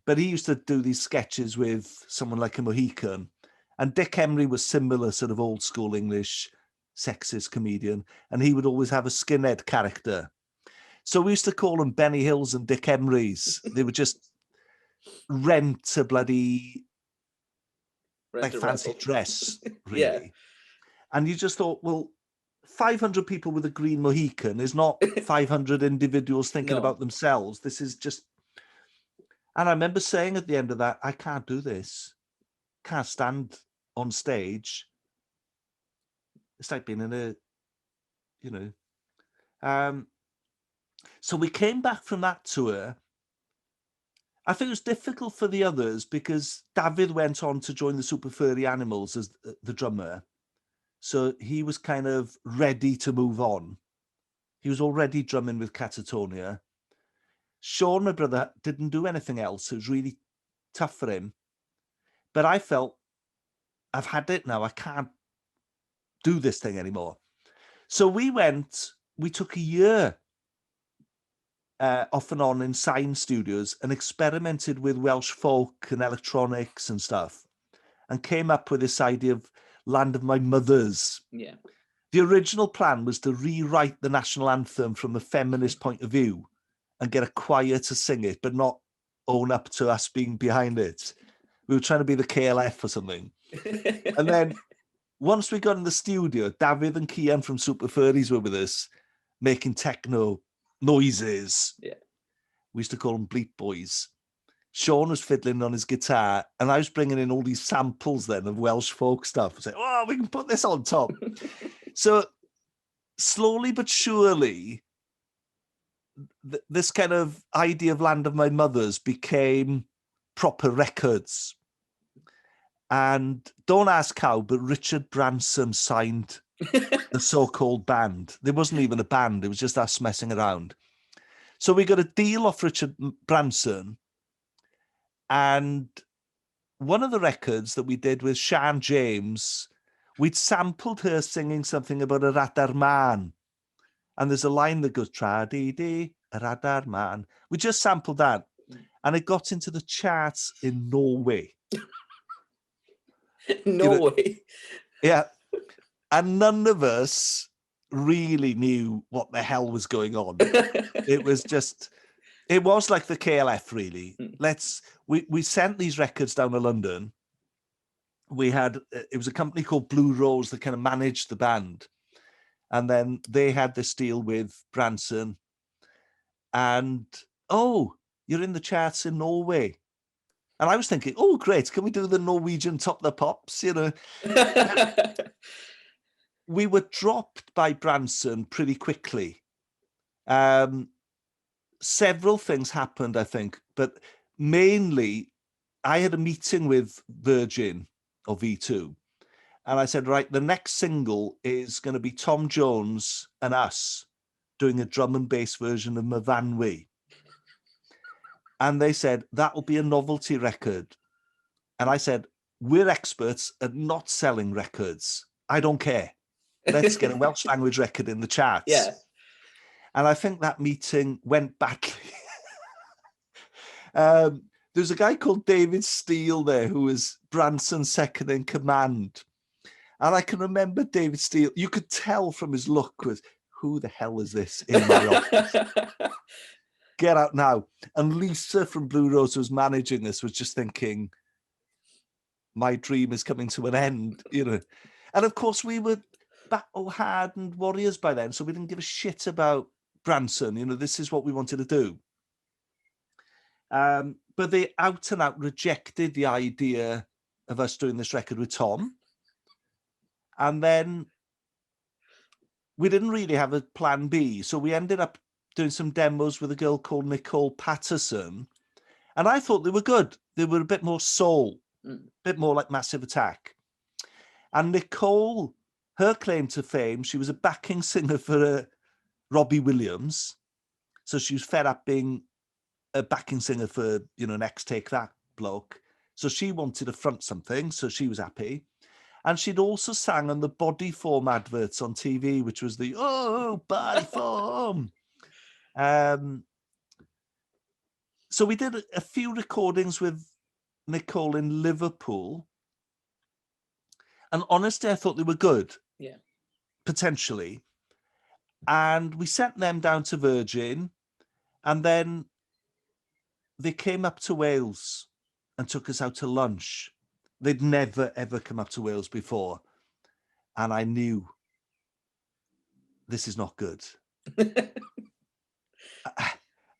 But he used to do these sketches with someone like a Mohican. And Dick Emery was similar, sort of old school English sexist comedian. And he would always have a skinhead character. So we used to call them Benny Hills and Dick Emery's. They would just rent a bloody fancy dress, really. Yeah. And you just thought, well, 500 people with a green Mohican is not 500 individuals thinking about themselves. This is just... And I remember saying at the end of that, I can't do this. Can't stand on stage. It's like being in a, So we came back from that tour. I think it was difficult for the others because David went on to join the Super Furry Animals as the drummer. So he was kind of ready to move on. He was already drumming with Catatonia. Sean, my brother, didn't do anything else. It was really tough for him. But I felt, I've had it now. I can't do this thing anymore. So we took a year off and on in Sign Studios and experimented with Welsh folk and electronics and stuff, and came up with this idea of Land of My Mothers. Yeah. The original plan was to rewrite the national anthem from a feminist point of view and get a choir to sing it, but not own up to us being behind it. We were trying to be the KLF or something. And then once we got in the studio, David and Kian from Super Furries were with us, making techno noises. Yeah. We used to call them Bleep Boys. Sean was fiddling on his guitar, and I was bringing in all these samples then of Welsh folk stuff. Saying, "Oh, we can put this on top." So slowly but surely, this kind of idea of Land of My Mothers became proper records. And don't ask how, but Richard Branson signed the so-called band. There wasn't even a band. It was just us messing around. So we got a deal off Richard Branson. And one of the records that we did with Sian James, we'd sampled her singing something about a Radar Man. And there's a line that goes, tra-dee-dee, radar man. We just sampled that. And it got into the charts in Norway. Norway. Yeah. And none of us really knew what the hell was going on. It was like the KLF, really. We sent these records down to London. It was a company called Blue Rose that kind of managed the band. And then they had this deal with Branson. And, oh, you're in the charts in Norway. And I was thinking, oh, great. Can we do the Norwegian Top the Pops? We were dropped by Branson pretty quickly. Several things happened, I think, but mainly I had a meeting with Virgin or V2, and I said, right, the next single is going to be Tom Jones and us doing a drum and bass version of Myfanwy. And they said, that will be a novelty record. And I said, we're experts at not selling records. I don't care. Let's get a Welsh language record in the charts. Yeah. And I think that meeting went badly. There's a guy called David Steele there who was Branson's second in command. And I can remember David Steele, you could tell from his look was, who the hell is this in my office? Get out now. And Lisa from Blue Rose, who was managing this, was just thinking, my dream is coming to an end, And of course, we were battle-hardened warriors by then, so we didn't give a shit about Branson. This is what we wanted to do. But they out and out rejected the idea of us doing this record with Tom. And then we didn't really have a plan B. So we ended up doing some demos with a girl called Nicole Patterson. And I thought they were good. They were a bit more soul, a bit more like Massive Attack. And Nicole, her claim to fame, she was a backing singer for Robbie Williams. So she was fed up being a backing singer for, Next Take That bloke. So she wanted to front something, so she was happy. And she'd also sang on the Body Form adverts on TV, which was the, oh, Body Form. So we did a few recordings with Nicole in Liverpool. And honestly, I thought they were good. Yeah. Potentially. And we sent them down to Virgin. And then they came up to Wales and took us out to lunch. They'd never, ever come up to Wales before. And I knew this is not good.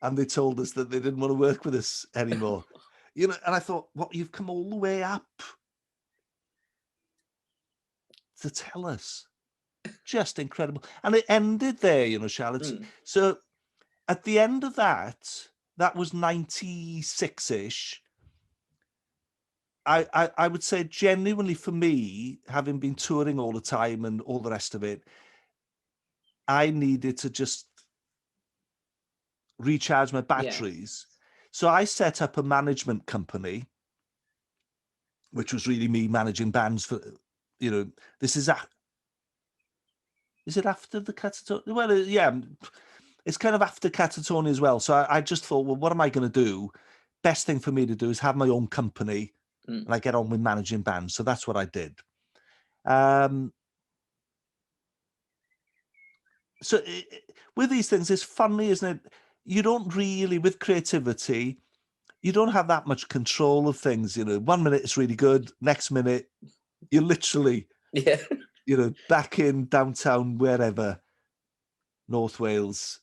And they told us that they didn't want to work with us anymore. And I thought, what, you've come all the way up to tell us? Just incredible. And it ended there, Charlotte. So at the end of that was 96-ish. I would say genuinely for me, having been touring all the time and all the rest of it, I needed to just recharge my batteries. Yeah. So I set up a management company, which was really me managing bands for, this is it after the Catatonia? Well, yeah, it's kind of after Catatonia as well. So I just thought, well, what am I going to do? Best thing for me to do is have my own company and I get on with managing bands. So that's what I did. So with these things, it's funny, isn't it? You don't really, with creativity, you don't have that much control of things. 1 minute it's really good. Next minute, you're literally, back in downtown, wherever, North Wales,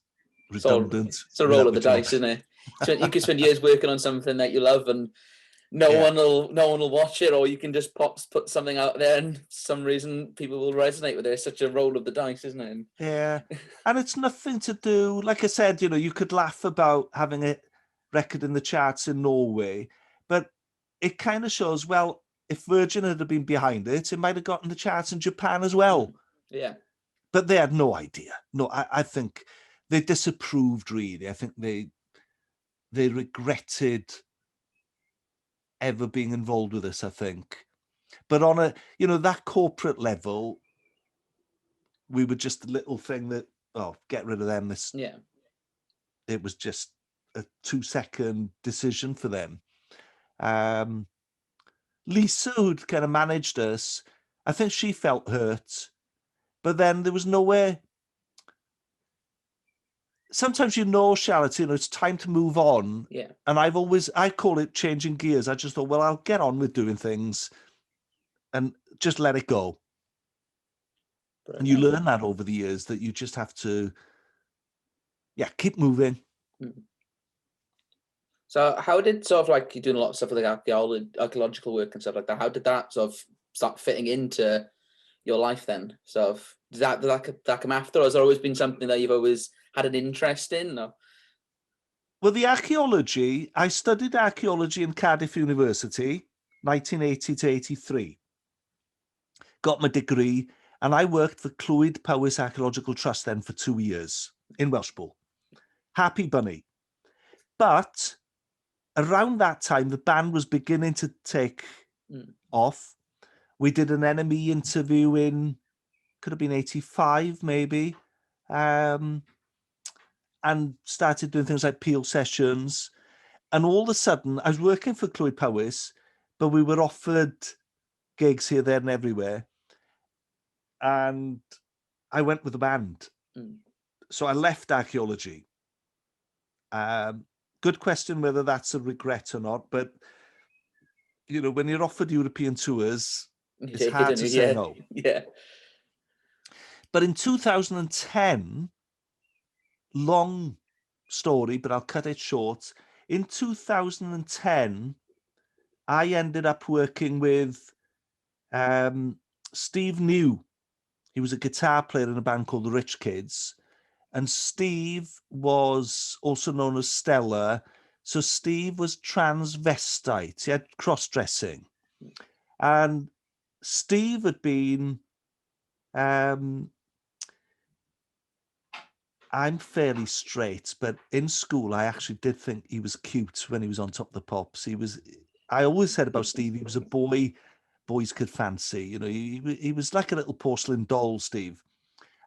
redundant. It's a roll of the dice, isn't it? So you can spend years working on something that you love and no one will watch it, or you can just put something out there and for some reason people will resonate with it. It's such a roll of the dice, isn't it? Yeah. And it's nothing to do, like I said, you could laugh about having a record in the charts in Norway, but it kind of shows, well, if Virgin had been behind it, it might have gotten the charts in Japan as well. Yeah. But they had no idea. No, I think they disapproved, really. I think they regretted ever being involved with this, I think. But on a, that corporate level, we were just a little thing that oh, get rid of them. Yeah. It was just a 2-second decision for them. Lisa, who'd kind of managed us, I think she felt hurt, but then there was nowhere. Sometimes Charlotte, it's time to move on. Yeah. And I call it changing gears. I just thought, well, I'll get on with doing things and just let it go. And you learn that over the years, that you just have to, keep moving. Mm. So how did sort of like you're doing a lot of stuff with like archaeological work and stuff like that? How did that sort of start fitting into your life then? Sort of did that come after, or has there always been something that you've always had an interest in? Or? Well, the archaeology, I studied archaeology in Cardiff University, 1980 to 83. Got my degree, and I worked for Clwyd Powys Archaeological Trust then for 2 years in Welshpool. Happy bunny. But around that time, the band was beginning to take off. We did an NME interview in, could have been 85 maybe, and started doing things like Peel sessions. And all of a sudden, I was working for Clwyd Powys, but we were offered gigs here, there, and everywhere. And I went with the band. So I left archaeology. Good question whether that's a regret or not, but when you're offered European tours, it's hard to say no. Yeah. But in 2010, long story, but I'll cut it short. In 2010, I ended up working with Steve New. He was a guitar player in a band called the Rich Kids. And Steve was also known as Stella. So Steve was transvestite. He had cross-dressing. And Steve had been... I'm fairly straight, but in school, I actually did think he was cute when he was on Top of the Pops. I always said about Steve, he was a boy boys could fancy. He was like a little porcelain doll, Steve.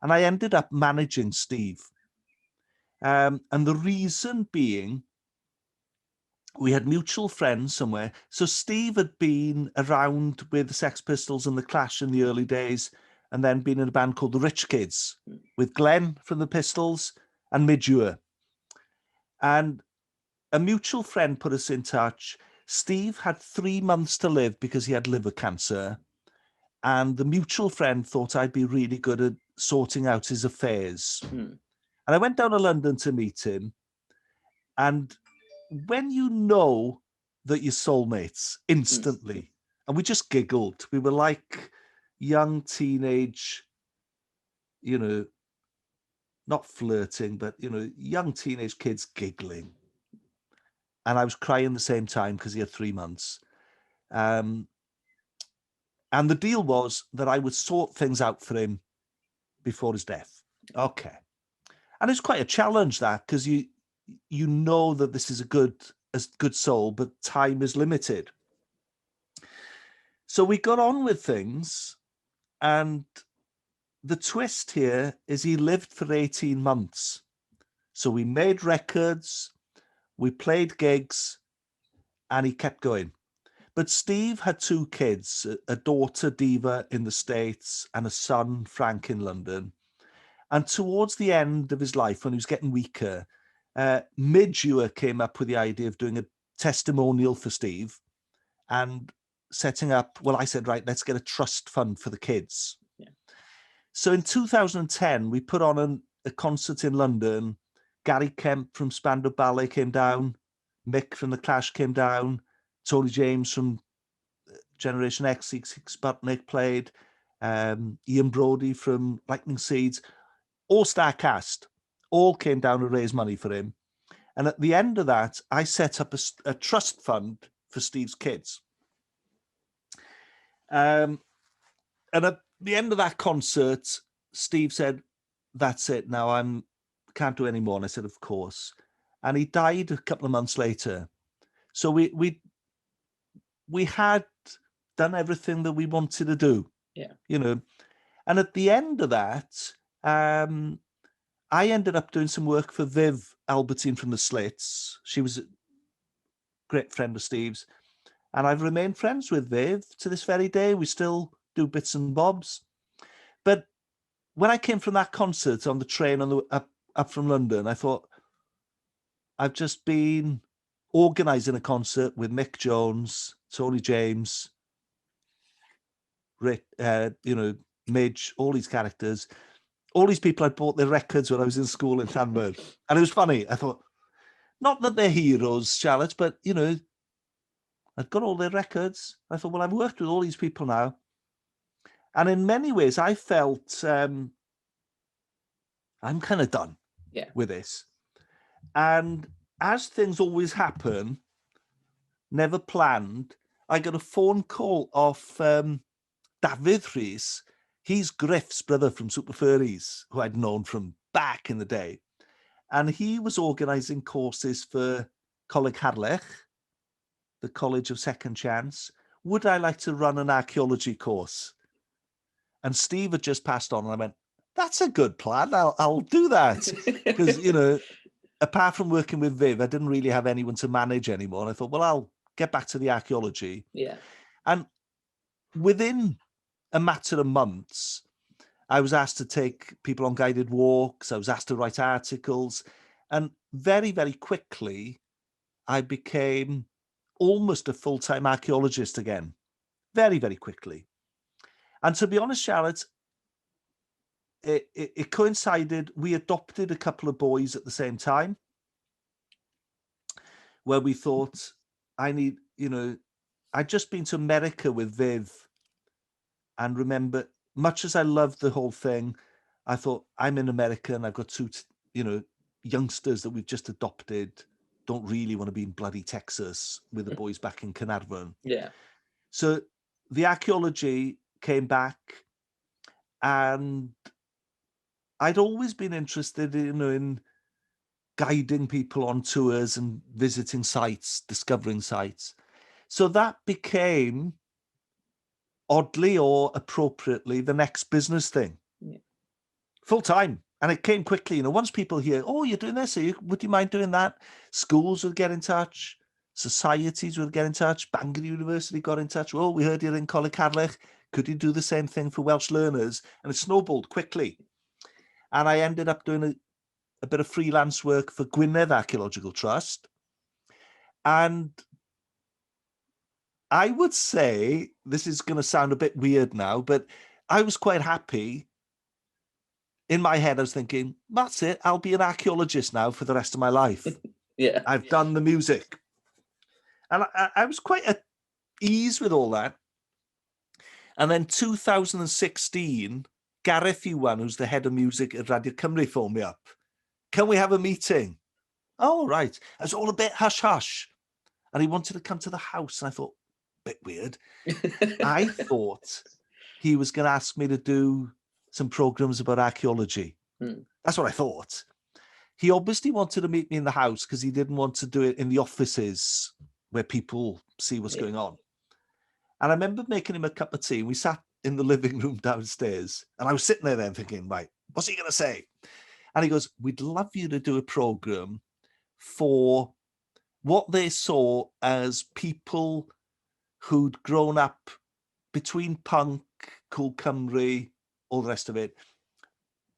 And I ended up managing Steve. And the reason being, we had mutual friends somewhere. So Steve had been around with the Sex Pistols and the Clash in the early days, and then been in a band called the Rich Kids with Glenn from the Pistols and Midge Ure. And a mutual friend put us in touch. Steve had 3 months to live because he had liver cancer. And the mutual friend thought I'd be really good at sorting out his affairs. And I went down to London to meet him. And when you know that you're soulmates instantly, and we just giggled. We were like young teenage, not flirting, but, young teenage kids giggling. And I was crying at the same time because he had 3 months. And the deal was that I would sort things out for him before his death. Okay. And it's quite a challenge, that, because you know that this is a good soul, but time is limited. So we got on with things, and the twist here is he lived for 18 months. So we made records, we played gigs, and he kept going. But Steve had 2 kids, a daughter, Diva, in the States, and a son, Frank, in London. And towards the end of his life, when he was getting weaker, Midge Ure came up with the idea of doing a testimonial for Steve and setting up, well, I said, right, let's get a trust fund for the kids. Yeah. So in 2010, we put on a concert in London. Gary Kemp from Spandau Ballet came down. Mick from The Clash came down. Tony James from Generation X, Sputnik played. Ian Brody from Lightning Seeds. All-star cast. All came down to raise money for him. And at the end of that, I set up a trust fund for Steve's kids. And at the end of that concert, Steve said, that's it, now can't do any more. And I said, of course. And he died a couple of months later. So we had done everything that we wanted to do. Yeah. And at the end of that, I ended up doing some work for Viv Albertine from the Slits. She was a great friend of Steve's. And I've remained friends with Viv to this very day. We still do bits and bobs. But when I came from that concert on the train on the up from London, I thought, I've just been organising a concert with Mick Jones, Tony James, Rick, Midge, all these characters, all these people I'd bought their records when I was in school in Llanfair. And it was funny. I thought, not that they're heroes, Charlotte, but, I'd got all their records. I thought, well, I've worked with all these people now. And in many ways, I felt I'm kind of done with this. And as things always happen, never planned, I got a phone call off David Rhys. He's Griff's brother from Super Furries, who I'd known from back in the day. And he was organising courses for Coleg Harlech, the College of Second Chance. Would I like to run an archaeology course? And Steve had just passed on, and I went, that's a good plan. I'll do that. Because, apart from working with Viv, I didn't really have anyone to manage anymore. And I thought, well, I'll get back to the archaeology. Yeah. And within a matter of months, I was asked to take people on guided walks. I was asked to write articles. And very, very quickly, I became almost a full-time archaeologist again. Very, very quickly. And to be honest, Charlotte, it coincided. We adopted a couple of boys at the same time, where we thought, I'd just been to America with Viv, and remember, much as I loved the whole thing, I thought, I'm in America and I've got two, youngsters that we've just adopted, don't really want to be in bloody Texas with the boys back in Carnarvon. Yeah. So the archaeology came back, and I'd always been interested in guiding people on tours and visiting sites, discovering sites. So that became, oddly or appropriately, the next business thing. Yeah. Full time. And it came quickly. Once people hear, oh, you're doing this, would you mind doing that? Schools would get in touch. Societies would get in touch. Bangor University got in touch. Oh, we heard you're in Coleg Harlech. Could you do the same thing for Welsh learners? And it snowballed quickly. And I ended up doing a bit of freelance work for Gwynedd Archaeological Trust. And I would say, this is going to sound a bit weird now, but I was quite happy. In my head, I was thinking, that's it. I'll be an archaeologist now for the rest of my life. Yeah. I've done the music. And I was quite at ease with all that. And then 2016, Gareth Iwan, who's the head of music at Radio Cymru, phoned me up. Can we have a meeting? Oh, right. It was all a bit hush-hush. And he wanted to come to the house. And I thought, bit weird. I thought he was going to ask me to do some programs about archaeology. That's what I thought. He obviously wanted to meet me in the house because he didn't want to do it in the offices where people see what's going on. And I remember making him a cup of tea. We sat in the living room downstairs, and I was sitting there then thinking, right, what's he going to say? And he goes, we'd love you to do a program for what they saw as people who'd grown up between punk, Cool Cymru, all the rest of it,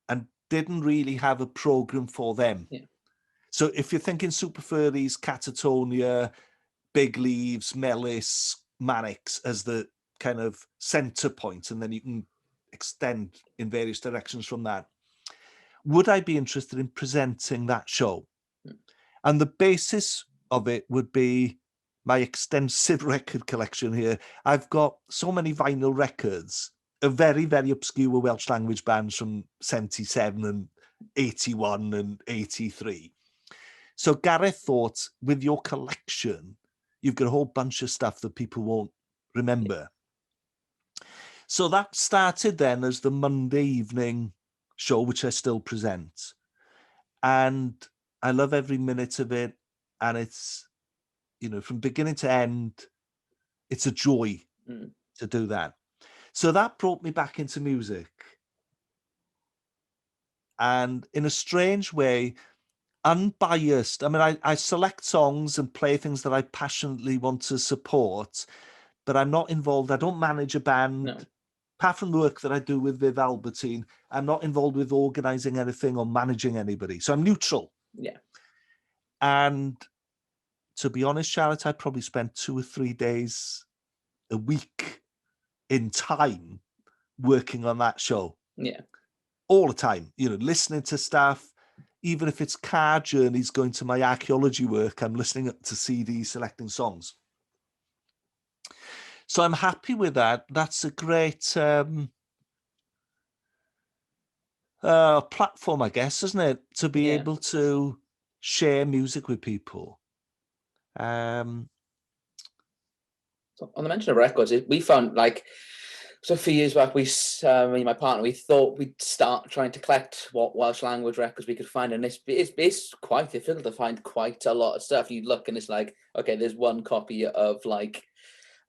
and didn't really have a program for them. Yeah. So if you're thinking Super Furries, Catatonia, Big Leaves, Melis, Mannix as the kind of center point, and then you can extend in various directions from that, would I be interested in presenting that show? And the basis of it would be my extensive record collection here. I've got so many vinyl records of very, very obscure Welsh language bands from 77 and 81 and 83. So Gareth thought, with your collection, you've got a whole bunch of stuff that people won't remember. So that started then as the Monday evening show, which I still present. And I love every minute of it. And it's, from beginning to end, it's a joy to do that. So that brought me back into music. and in a strange way, unbiased. I mean, I select songs and play things that I passionately want to support, but I'm not involved. I don't manage a band. No. Apart from the work that I do with Viv Albertine, I'm not involved with organising anything or managing anybody. So I'm neutral. Yeah. And to be honest, Charlotte, I probably spent 2 or 3 days a week in time working on that show. Yeah. All the time, listening to stuff. Even if it's car journeys going to my archaeology work, I'm listening to CDs, selecting songs. So I'm happy with that. That's a great platform, I guess, isn't it? To be able to share music with people. So on the mention of records, we found so a few years back, me and my partner, we thought we'd start trying to collect what Welsh language records we could find, and it's quite difficult to find quite a lot of stuff. You look and it's like, okay, there's one copy of like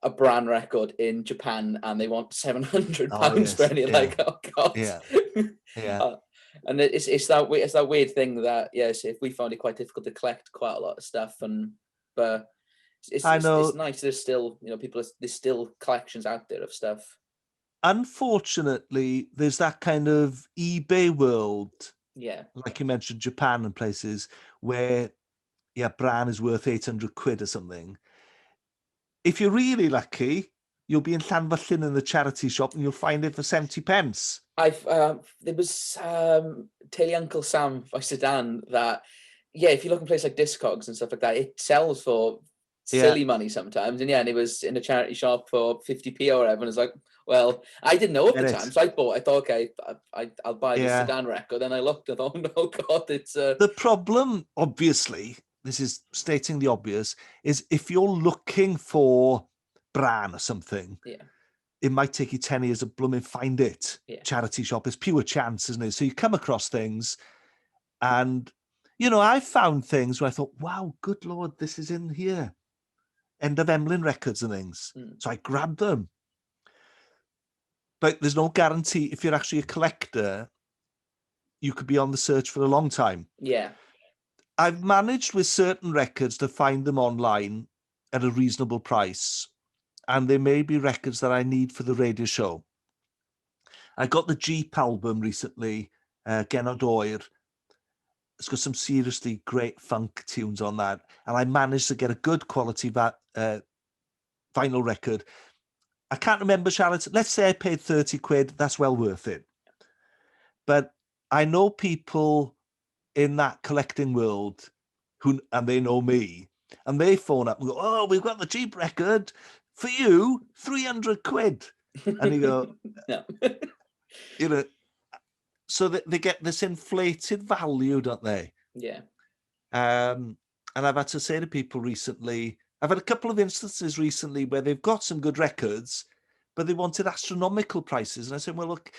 a Bran record in Japan, and they want £700 for any. Like, oh god, yeah. And it's that weird thing that if we found it quite difficult to collect quite a lot of stuff, but it's nice. There's still there's still collections out there of stuff. Unfortunately, there's that kind of eBay world, like you mentioned, Japan and places where, Bran is worth 800 quid or something. If you're really lucky, you'll be in Llanfyllin in the charity shop and you'll find it for 70 pence. There was Taylor Uncle Sam by Sedan that, if you look in places like Discogs and stuff like that, it sells for silly money sometimes. And it was in a charity shop for 50p or whatever. And it's like, well, I didn't know at the time, so I thought, okay, I'll buy this Sedan record. Then I looked and thought, oh god, it's the problem, obviously, this is stating the obvious, is if you're looking for Bran or something, it might take you 10 years to blooming find it. Charity shop is pure chance, isn't it? So you come across things, and I found things where I thought, wow, good lord, this is in here. End of Emlyn records and things. So I grabbed them. But there's no guarantee if you're actually a collector, you could be on the search for a long time. Yeah. I've managed with certain records to find them online at a reasonable price. And there may be records that I need for the radio show. I got the Jeep album recently, Genod Oer. It's got some seriously great funk tunes on that. And I managed to get a good quality vinyl record. I can't remember, Charlotte. Let's say I paid 30 quid. That's well worth it. But I know people in that collecting world and they know me, and they phone up and go, oh, we've got the Jeep record for you, 300 quid. And you go, no. So they get this inflated value, don't they? Yeah. And I've had to say to people recently, I've had a couple of instances recently where they've got some good records, but they wanted astronomical prices. And I said, well, look,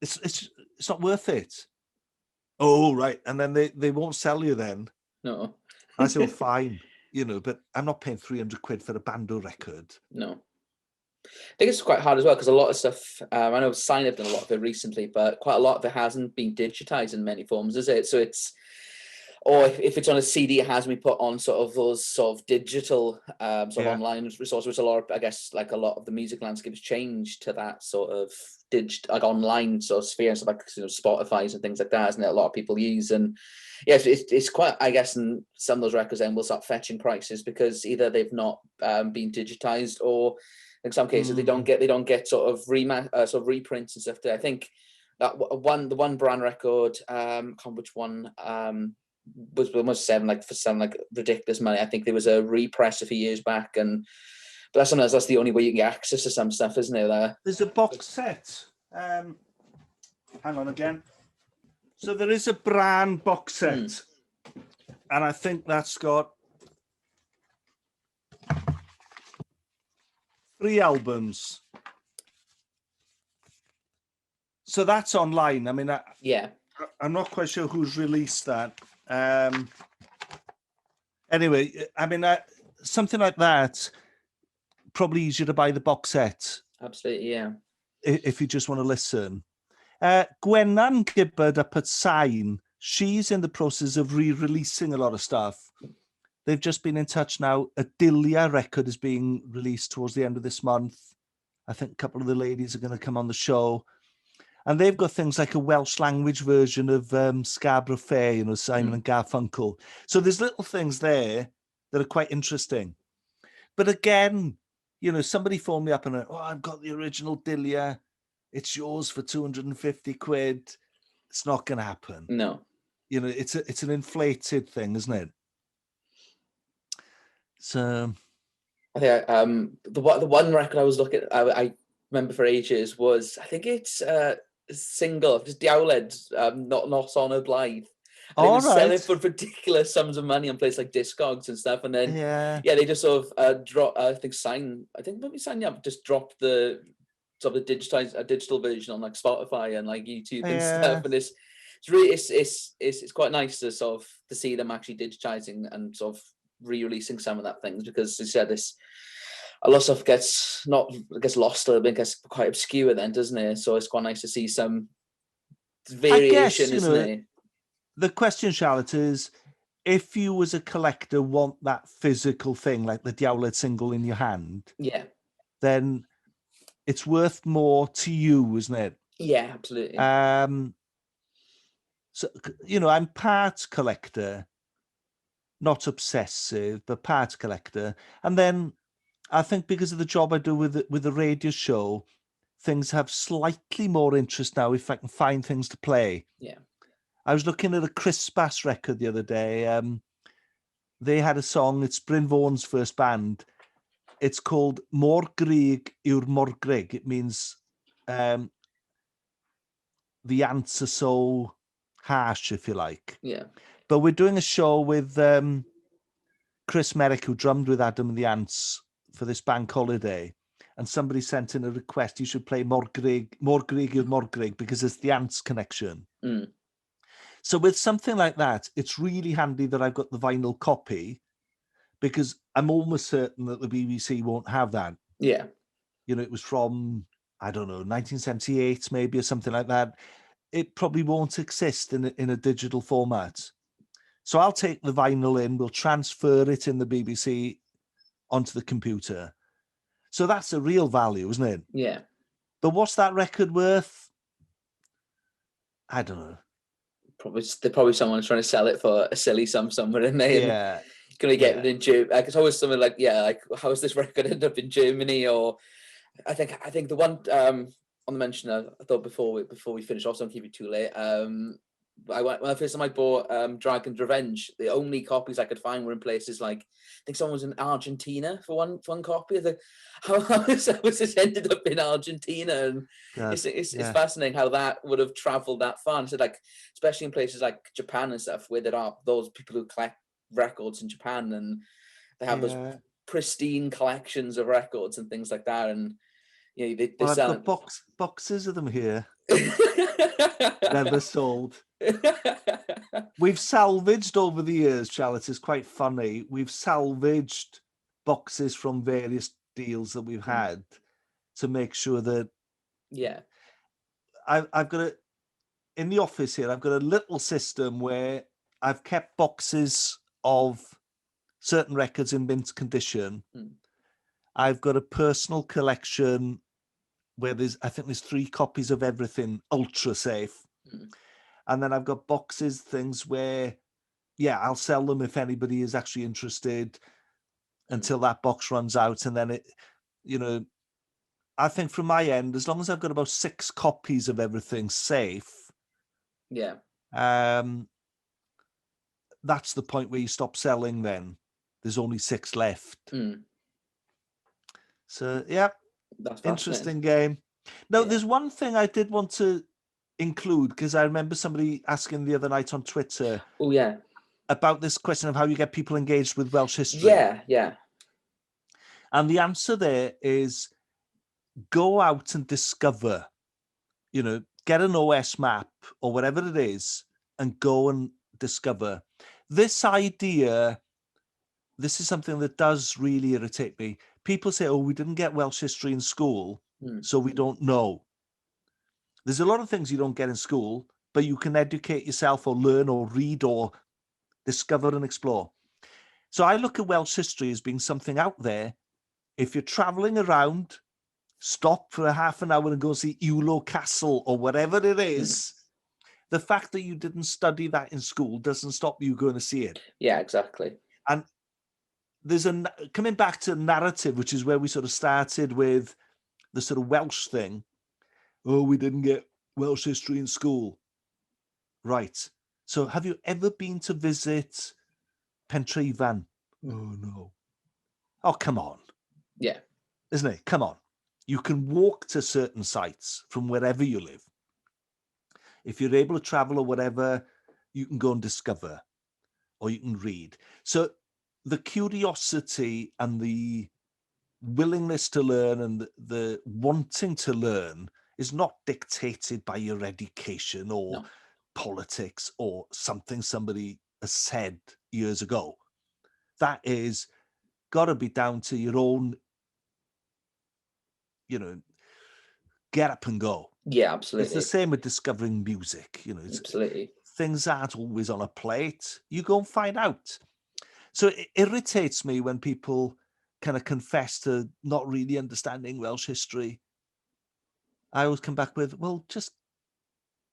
it's not worth it. Oh, right. And then they won't sell you then. No. I said, well, fine, but I'm not paying 300 quid for a Bando record. No. I think it's quite hard as well, because a lot of stuff, I know Sign have done a lot of it recently, but quite a lot of it hasn't been digitized in many forms, is it? So or if it's on a CD, it has been put on sort of those sort of digital online resources, which a lot of the music landscape has changed to that sort of online sort of sphere, and stuff like Spotify's and things like that, isn't it? A lot of people use, and it's quite, I guess, and some of those records then will start fetching prices because either they've not been digitized, or in some cases they don't get sort of reprints and stuff. I think that the one Bran record, can't remember which one, was almost for some ridiculous money. I think there was a repress a few years back, but that's the only way you can get access to some stuff, isn't it? There's a box set. Hang on again. So there is a Bran box set, and I think that's got 3 albums. So that's online. I mean, I'm not quite sure who's released that. Anyway, I mean, something like that, probably easier to buy the box set. Absolutely, yeah. If you just want to listen. Gwennan Gibbard up at Sign, she's in the process of re-releasing a lot of stuff. They've just been in touch now. A Dilia record is being released towards the end of this month. I think a couple of the ladies are going to come on the show. And they've got things like a Welsh language version of Scarborough Fair, you know, Simon and Garfunkel. So there's little things there that are quite interesting. But again, you know, somebody phoned me up and, I've got the original Dilia. It's yours for 250 quid. It's not going to happen. No. You know, it's an inflated thing, isn't it? So I think the one record I was looking at, I remember for ages was, I think it's a single, just Diawled, not on a Blythe. And it was selling for ridiculous sums of money on places like Discogs and stuff. And then, they just sort of dropped, I think maybe Sign Up just dropped the sort of the digital version on like Spotify and like YouTube and stuff. And it's really, it's quite nice to sort of to see them actually digitizing and sort of re-releasing some of that things, because as you said, a lot of stuff gets lost a little bit, gets quite obscure then, doesn't it? So it's quite nice to see some variation, isn't it? The question, Charlotte, is if you as a collector want that physical thing, like the Diawled single in your hand, then it's worth more to you, isn't it? Yeah, absolutely. So, you know, I'm part collector, not obsessive, but part collector. And then I think because of the job I do with the radio show, things have slightly more interest now if I can find things to play. Yeah. I was looking at a Chris Bass record the other day. They had a song, it's Bryn Vaughan's first band. It's called Mor Grig yw'r Morgrug. It means the ants are so harsh, if you like. Yeah. But we're doing a show with Chris Merrick, who drummed with Adam and the Ants for this bank holiday. And somebody sent in a request, you should play Mor Grig yw'r Morgrug, because it's the Ants connection. So with something like that, it's really handy that I've got the vinyl copy, because I'm almost certain that the BBC won't have that. Yeah. You know, it was from, I don't know, 1978 maybe, or something like that. It probably won't exist in a digital format. So I'll take the vinyl in, we'll transfer it in the BBC onto the computer. So that's a real value, isn't it? Yeah. But what's that record worth? I don't know. Probably someone's trying to sell it for a silly sum somewhere in there. Yeah. Going to get it in Germany. Like, it's always something like, how has this record ended up in Germany? Or I think the one on the mention I thought before we finish off, so don't keep it too late. When the first time I bought Dragon's Revenge, the only copies I could find were in places like, I think someone was in Argentina for one copy. How has this ended up in Argentina? And it's fascinating how that would have traveled that far. So like, especially in places like Japan and stuff, where there are those people who collect records in Japan, and they have those pristine collections of records and things like that. And you know, they I've sell got boxes of them here. Never sold. We've salvaged over the years, Charlotte, it's quite funny. We've salvaged boxes from various deals that we've had to make sure that I've got in the office here, I've got a little system where I've kept boxes of certain records in mint condition. I've got a personal collection where I think there's 3 copies of everything ultra safe. And then I've got boxes, things where, I'll sell them if anybody is actually interested until that box runs out. And then it, you know, I think from my end, as long as I've got about 6 copies of everything safe, that's the point where you stop selling then. There's only 6 left. So, that's interesting game. Now, there's one thing I did want to include, because I remember somebody asking the other night on Twitter about this question of how you get people engaged with Welsh history. And the answer there is go out and discover, you know, get an OS map or whatever it is and go and discover. This idea, this is something that does really irritate me. People say, oh, we didn't get Welsh history in school, so we don't know. There's a lot of things you don't get in school, but you can educate yourself or learn or read or discover and explore. So I look at Welsh history as being something out there. If you're traveling around, stop for a half an hour and go see Ewloe Castle or whatever it is. The fact that you didn't study that in school doesn't stop you going to see it. Yeah, exactly. And there's coming back to narrative, which is where we sort of started with the sort of Welsh thing. Oh, we didn't get Welsh history in school. Right. So have you ever been to visit Pentrefan? Oh, no. Oh, come on. Yeah. Isn't it? Come on. You can walk to certain sites from wherever you live. If you're able to travel or whatever, you can go and discover or you can read. So the curiosity and the willingness to learn and the wanting to learn is not dictated by your education or politics or something somebody has said years ago. That is got to be down to your own, get up and go. Yeah, It's the absolutely. same with discovering music. Absolutely. Things aren't always on a plate. You go and find out. So it irritates me when people kind of confess to not really understanding Welsh history. I always come back with, well, just,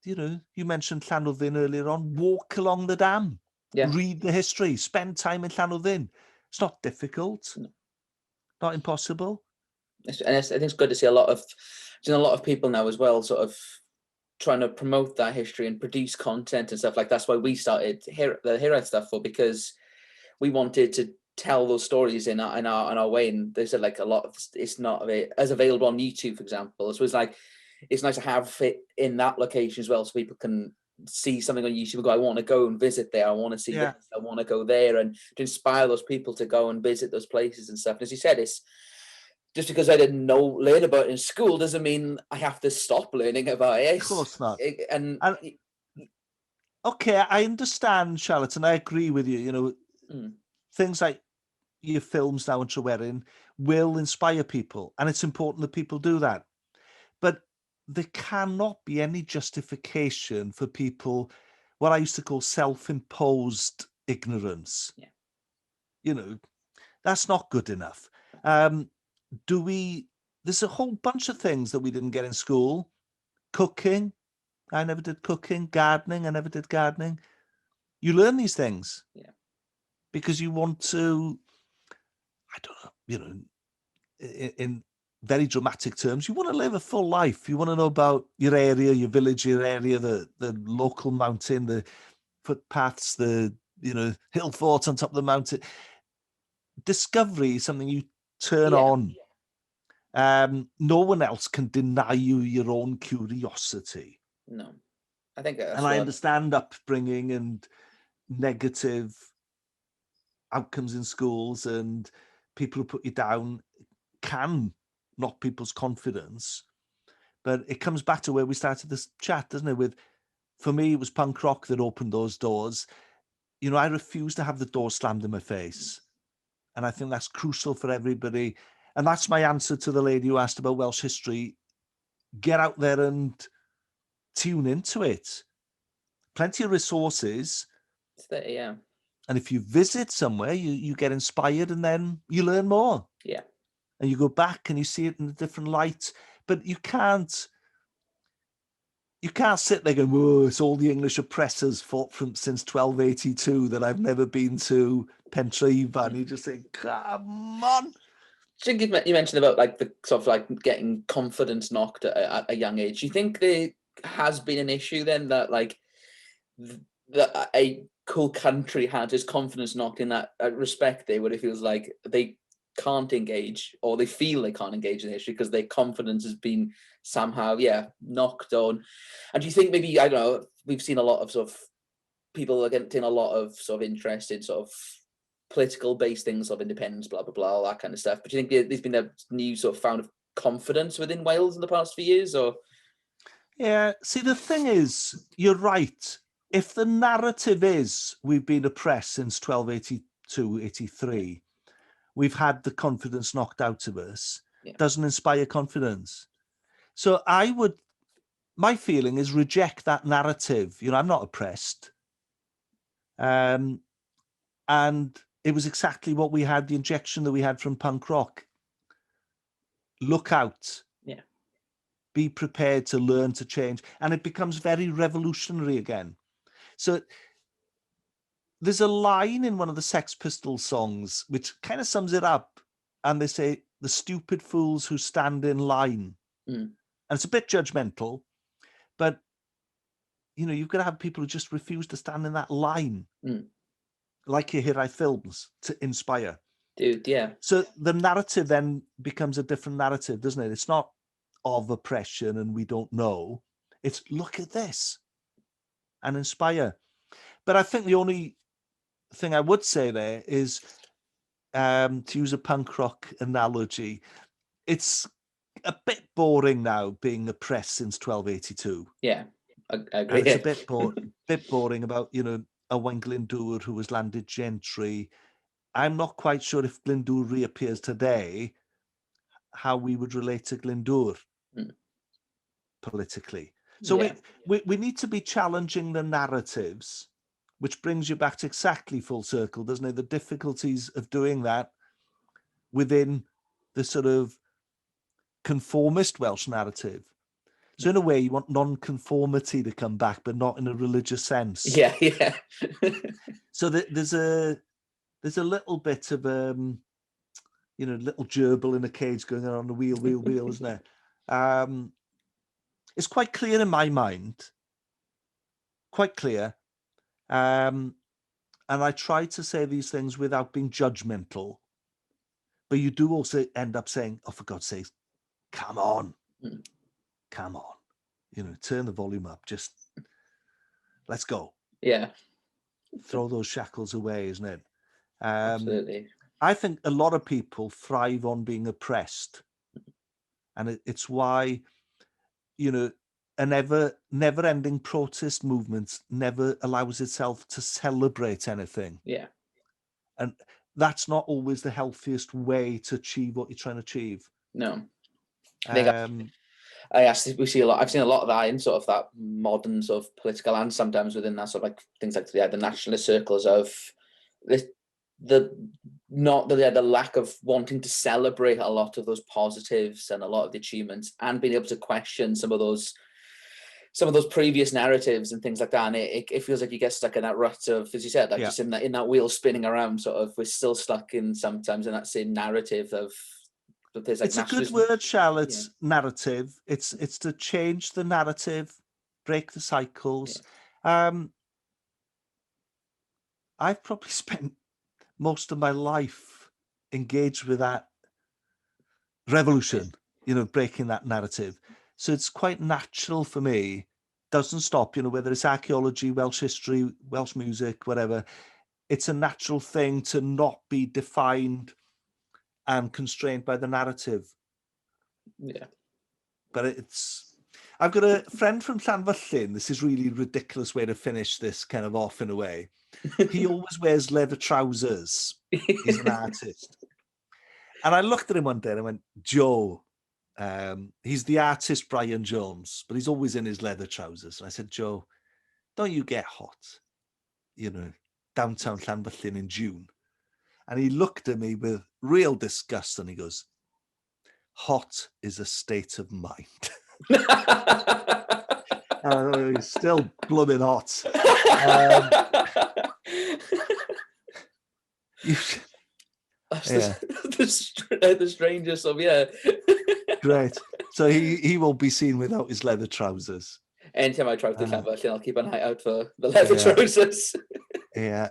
you mentioned Llanwddyn earlier on. Walk along the dam. Yeah. Read the history. Spend time in Llanwddyn. It's not difficult. No. Not impossible. And I think it's good to see a lot of people now as well, sort of trying to promote that history and produce content and stuff like that's why we started the Hiraeth stuff because we wanted to tell those stories in our way. And they said like a lot of it's not as available on YouTube, for example. So it's like it's nice to have it in that location as well, so people can see something on YouTube and go, I want to go and visit there. I want to see this. I want to go there, and to inspire those people to go and visit those places and stuff. And as you said, it's just because I didn't learn about it in school doesn't mean I have to stop learning about it. Of course not. And okay, I understand, Charlotte, and I agree with you. Things like your films now and Tryweryn will inspire people, and it's important that people do that. But there cannot be any justification for people, what I used to call self-imposed ignorance. Yeah. That's not good enough. There's a whole bunch of things that we didn't get in school. Cooking, I never did cooking. Gardening, I never did gardening. You learn these things. Yeah. Because you want to, I don't know, in very dramatic terms, you want to live a full life. You want to know about your area, your village, your area, the local mountain, the footpaths, the hill forts on top of the mountain. Discovery is something you turn on. No one else can deny you your own curiosity. No, I think that's and I understand upbringing and negative outcomes in schools and people who put you down can knock people's confidence. But it comes back to where we started this chat, doesn't it? For me, it was punk rock that opened those doors. I refuse to have the door slammed in my face. And I think that's crucial for everybody. And that's my answer to the lady who asked about Welsh history. Get out there and tune into it. Plenty of resources. Yeah. And if you visit somewhere, you get inspired and then you learn more. Yeah. And you go back and you see it in a different light. But you can't sit there going, whoa, it's all the English oppressors fought since 1282 that I've never been to Pentrefan. You just think, come on. I think you mentioned about like the sort of like getting confidence knocked at a young age. Do you think there has been an issue then that like that a cool country had his confidence knocked in that respect there, where it feels like they can't engage or they feel they can't engage in history because their confidence has been somehow knocked on? And do you think maybe, I don't know, we've seen a lot of sort of people are getting a lot of sort of interest in sort of political based things of independence, blah blah blah, all that kind of stuff, but do you think there's been a new sort of found of confidence within Wales in the past few years? Or see, the thing is, you're right. If the narrative is we've been oppressed since 1282, 83, we've had the confidence knocked out of us, doesn't inspire confidence. So my feeling is reject that narrative. You know, I'm not oppressed. And it was exactly what we had, the injection that we had from punk rock. Look out. Yeah. Be prepared to learn, to change. And it becomes very revolutionary again. So there's a line in one of the Sex Pistols songs which kind of sums it up. And they say, the stupid fools who stand in line. And it's a bit judgmental, but, you know, you've got to have people who just refuse to stand in that line. Like your Hiraeth films to inspire. Dude, yeah. So the narrative then becomes a different narrative, doesn't it? It's not of oppression and we don't know. It's look at this and inspire. But I think the only thing I would say there is, to use a punk rock analogy, it's a bit boring now being oppressed since 1282. Yeah, I agree. And it's a bit boring about, you know, Owain Glyndŵr who was landed gentry. I'm not quite sure if Glyndŵr reappears today, how we would relate to Glyndŵr politically. So we need to be challenging the narratives, which brings you back to exactly full circle, doesn't it? The difficulties of doing that within the sort of conformist Welsh narrative. So in a way, you want non-conformity to come back, but not in a religious sense. Yeah. So there's a little bit of you know, little gerbil in a cage going around the wheel, isn't there? It's quite clear in my mind, quite clear. And I try to say these things without being judgmental. But you do also end up saying, oh, for God's sake, come on. Come on. You know, turn the volume up. Just let's go. Yeah. Throw those shackles away, isn't it? Absolutely. I think a lot of people thrive on being oppressed. And it's why, you know, a never-ending protest movement never allows itself to celebrate anything. Yeah. And that's not always the healthiest way to achieve what you're trying to achieve. No. I've seen a lot of that in sort of that modern sort of political, and sometimes within that sort of like things like the nationalist circles of the lack of wanting to celebrate a lot of those positives and a lot of the achievements, and being able to question some of those previous narratives and things like that. And it feels like you get stuck in that rut of, as you said, like just in that wheel spinning around, sort of, we're still stuck in sometimes in that same narrative of, like, it's a good word, Shall. It's narrative. It's to change the narrative, break the cycles. I've probably spent most of my life engaged with that revolution, you know, breaking that narrative. So it's quite natural for me. Doesn't stop, you know, whether it's archaeology, Welsh history, Welsh music, whatever. It's a natural thing to not be defined and constrained by the narrative. Yeah. But I've got a friend from Llanfyllin. This is really ridiculous way to finish this kind of off in a way. He always wears leather trousers. He's an artist. And I looked at him one day and I went, Joe, he's the artist Brian Jones, but he's always in his leather trousers. And I said, Joe, don't you get hot, you know, downtown Llanfyllin in June? And he looked at me with real disgust and he goes, hot is a state of mind. He's still blooming hot. The strangest of, Great. So he will be seen without his leather trousers. Anytime I drive to Llanfyllin, I'll keep an eye out for the leather trousers. Yeah.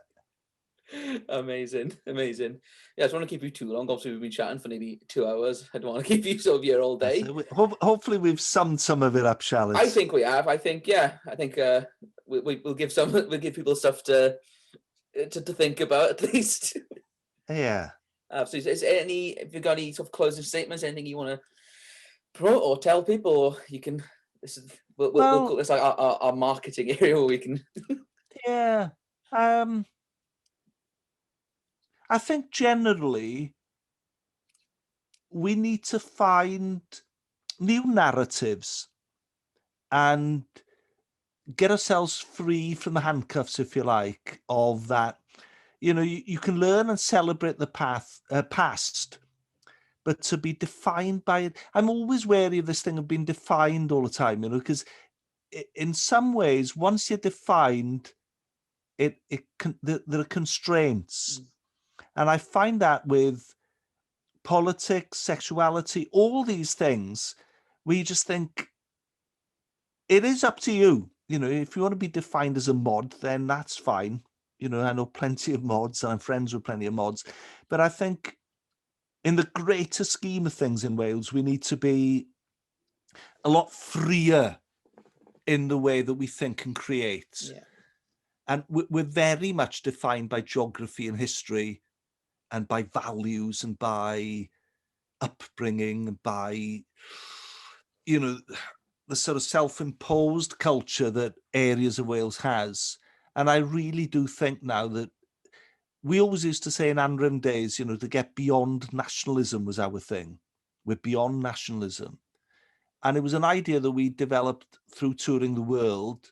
Amazing. Yeah, I don't want to keep you too long. Obviously, we've been chatting for maybe 2 hours. I don't want to keep you sort of here all day. Hopefully, we've summed some of it up, Shall. I think we have. I think we'll give people stuff to think about at least. Yeah. Absolutely. If you've got any sort of closing statements, anything you want to promote or tell people, or you can. We'll call this like our marketing area where we can. Yeah. I think generally we need to find new narratives and get ourselves free from the handcuffs, if you like, of that. You know, you can learn and celebrate the past, but to be defined by it. I'm always wary of this thing of being defined all the time, you know, because in some ways, once you're defined, there are constraints. And I find that with politics, sexuality, all these things, where you just think, it is up to you. You know, if you want to be defined as a mod, then that's fine. You know, I know plenty of mods, and I'm friends with plenty of mods. But I think in the greater scheme of things in Wales, we need to be a lot freer in the way that we think and create. Yeah. And we're very much defined by geography and history, and by values, and by upbringing, and by, you know, the sort of self-imposed culture that areas of Wales has. And I really do think now that we always used to say in Anrhym days, you know, to get beyond nationalism was our thing. We're beyond nationalism. And it was an idea that we developed through touring the world.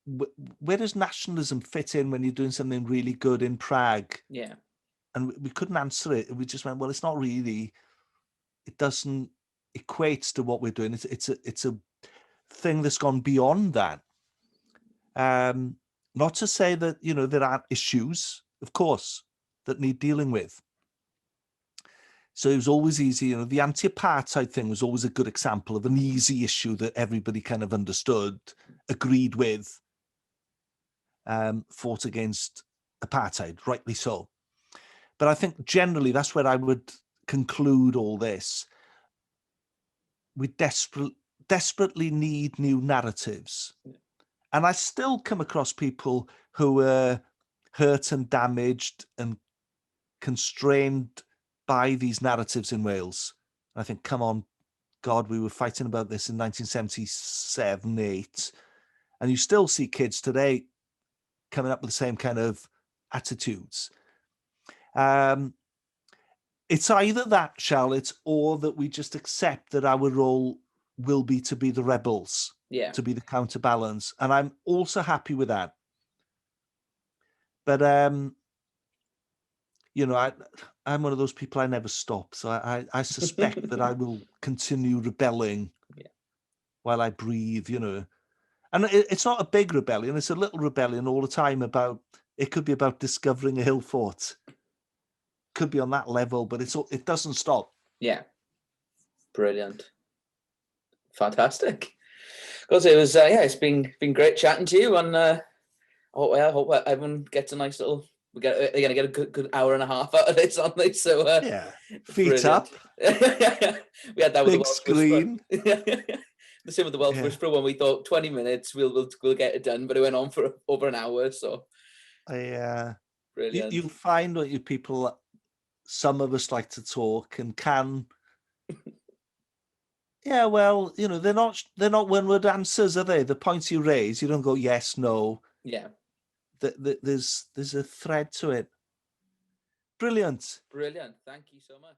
Where does nationalism fit in when you're doing something really good in Prague? Yeah. And we couldn't answer it. We just went, well, it's not really, it doesn't equate to what we're doing. It's a thing that's gone beyond that. Not to say that, you know, there aren't issues, of course, that need dealing with. So it was always easy, you know, the anti-apartheid thing was always a good example of an easy issue that everybody kind of understood, agreed with, fought against apartheid, rightly so. But I think generally that's where I would conclude all this. We desperately need new narratives. And I still come across people who are hurt and damaged and constrained by these narratives in Wales. I think, come on, God, we were fighting about this in 1977, 8, and you still see kids today coming up with the same kind of attitudes. It's either that, Charlotte, or that we just accept that our role will be to be the rebels, to be the counterbalance. And I'm also happy with that. But, you know, I'm one of those people, I never stop. So I suspect that I will continue rebelling while I breathe, you know. And it's not a big rebellion. It's a little rebellion all the time about, it could be about discovering a hill fort. Could be on that level, but it doesn't stop. Yeah. Brilliant. Fantastic. Because it was, it's been great chatting to you, and I hope everyone gets a nice little. They're gonna get a good hour and a half out of this, aren't they? So feet brilliant. up. We had that with big the Welsh screen. The same with the Welsh Whisperer when we thought 20 minutes we'll get it done, but it went on for over an hour. So brilliant. You find what you people. Some of us like to talk and can. Yeah, well, you know, they're not one-word answers, are they? The points you raise, you don't go yes, no. Yeah. There's a thread to it. Brilliant. Brilliant. Thank you so much.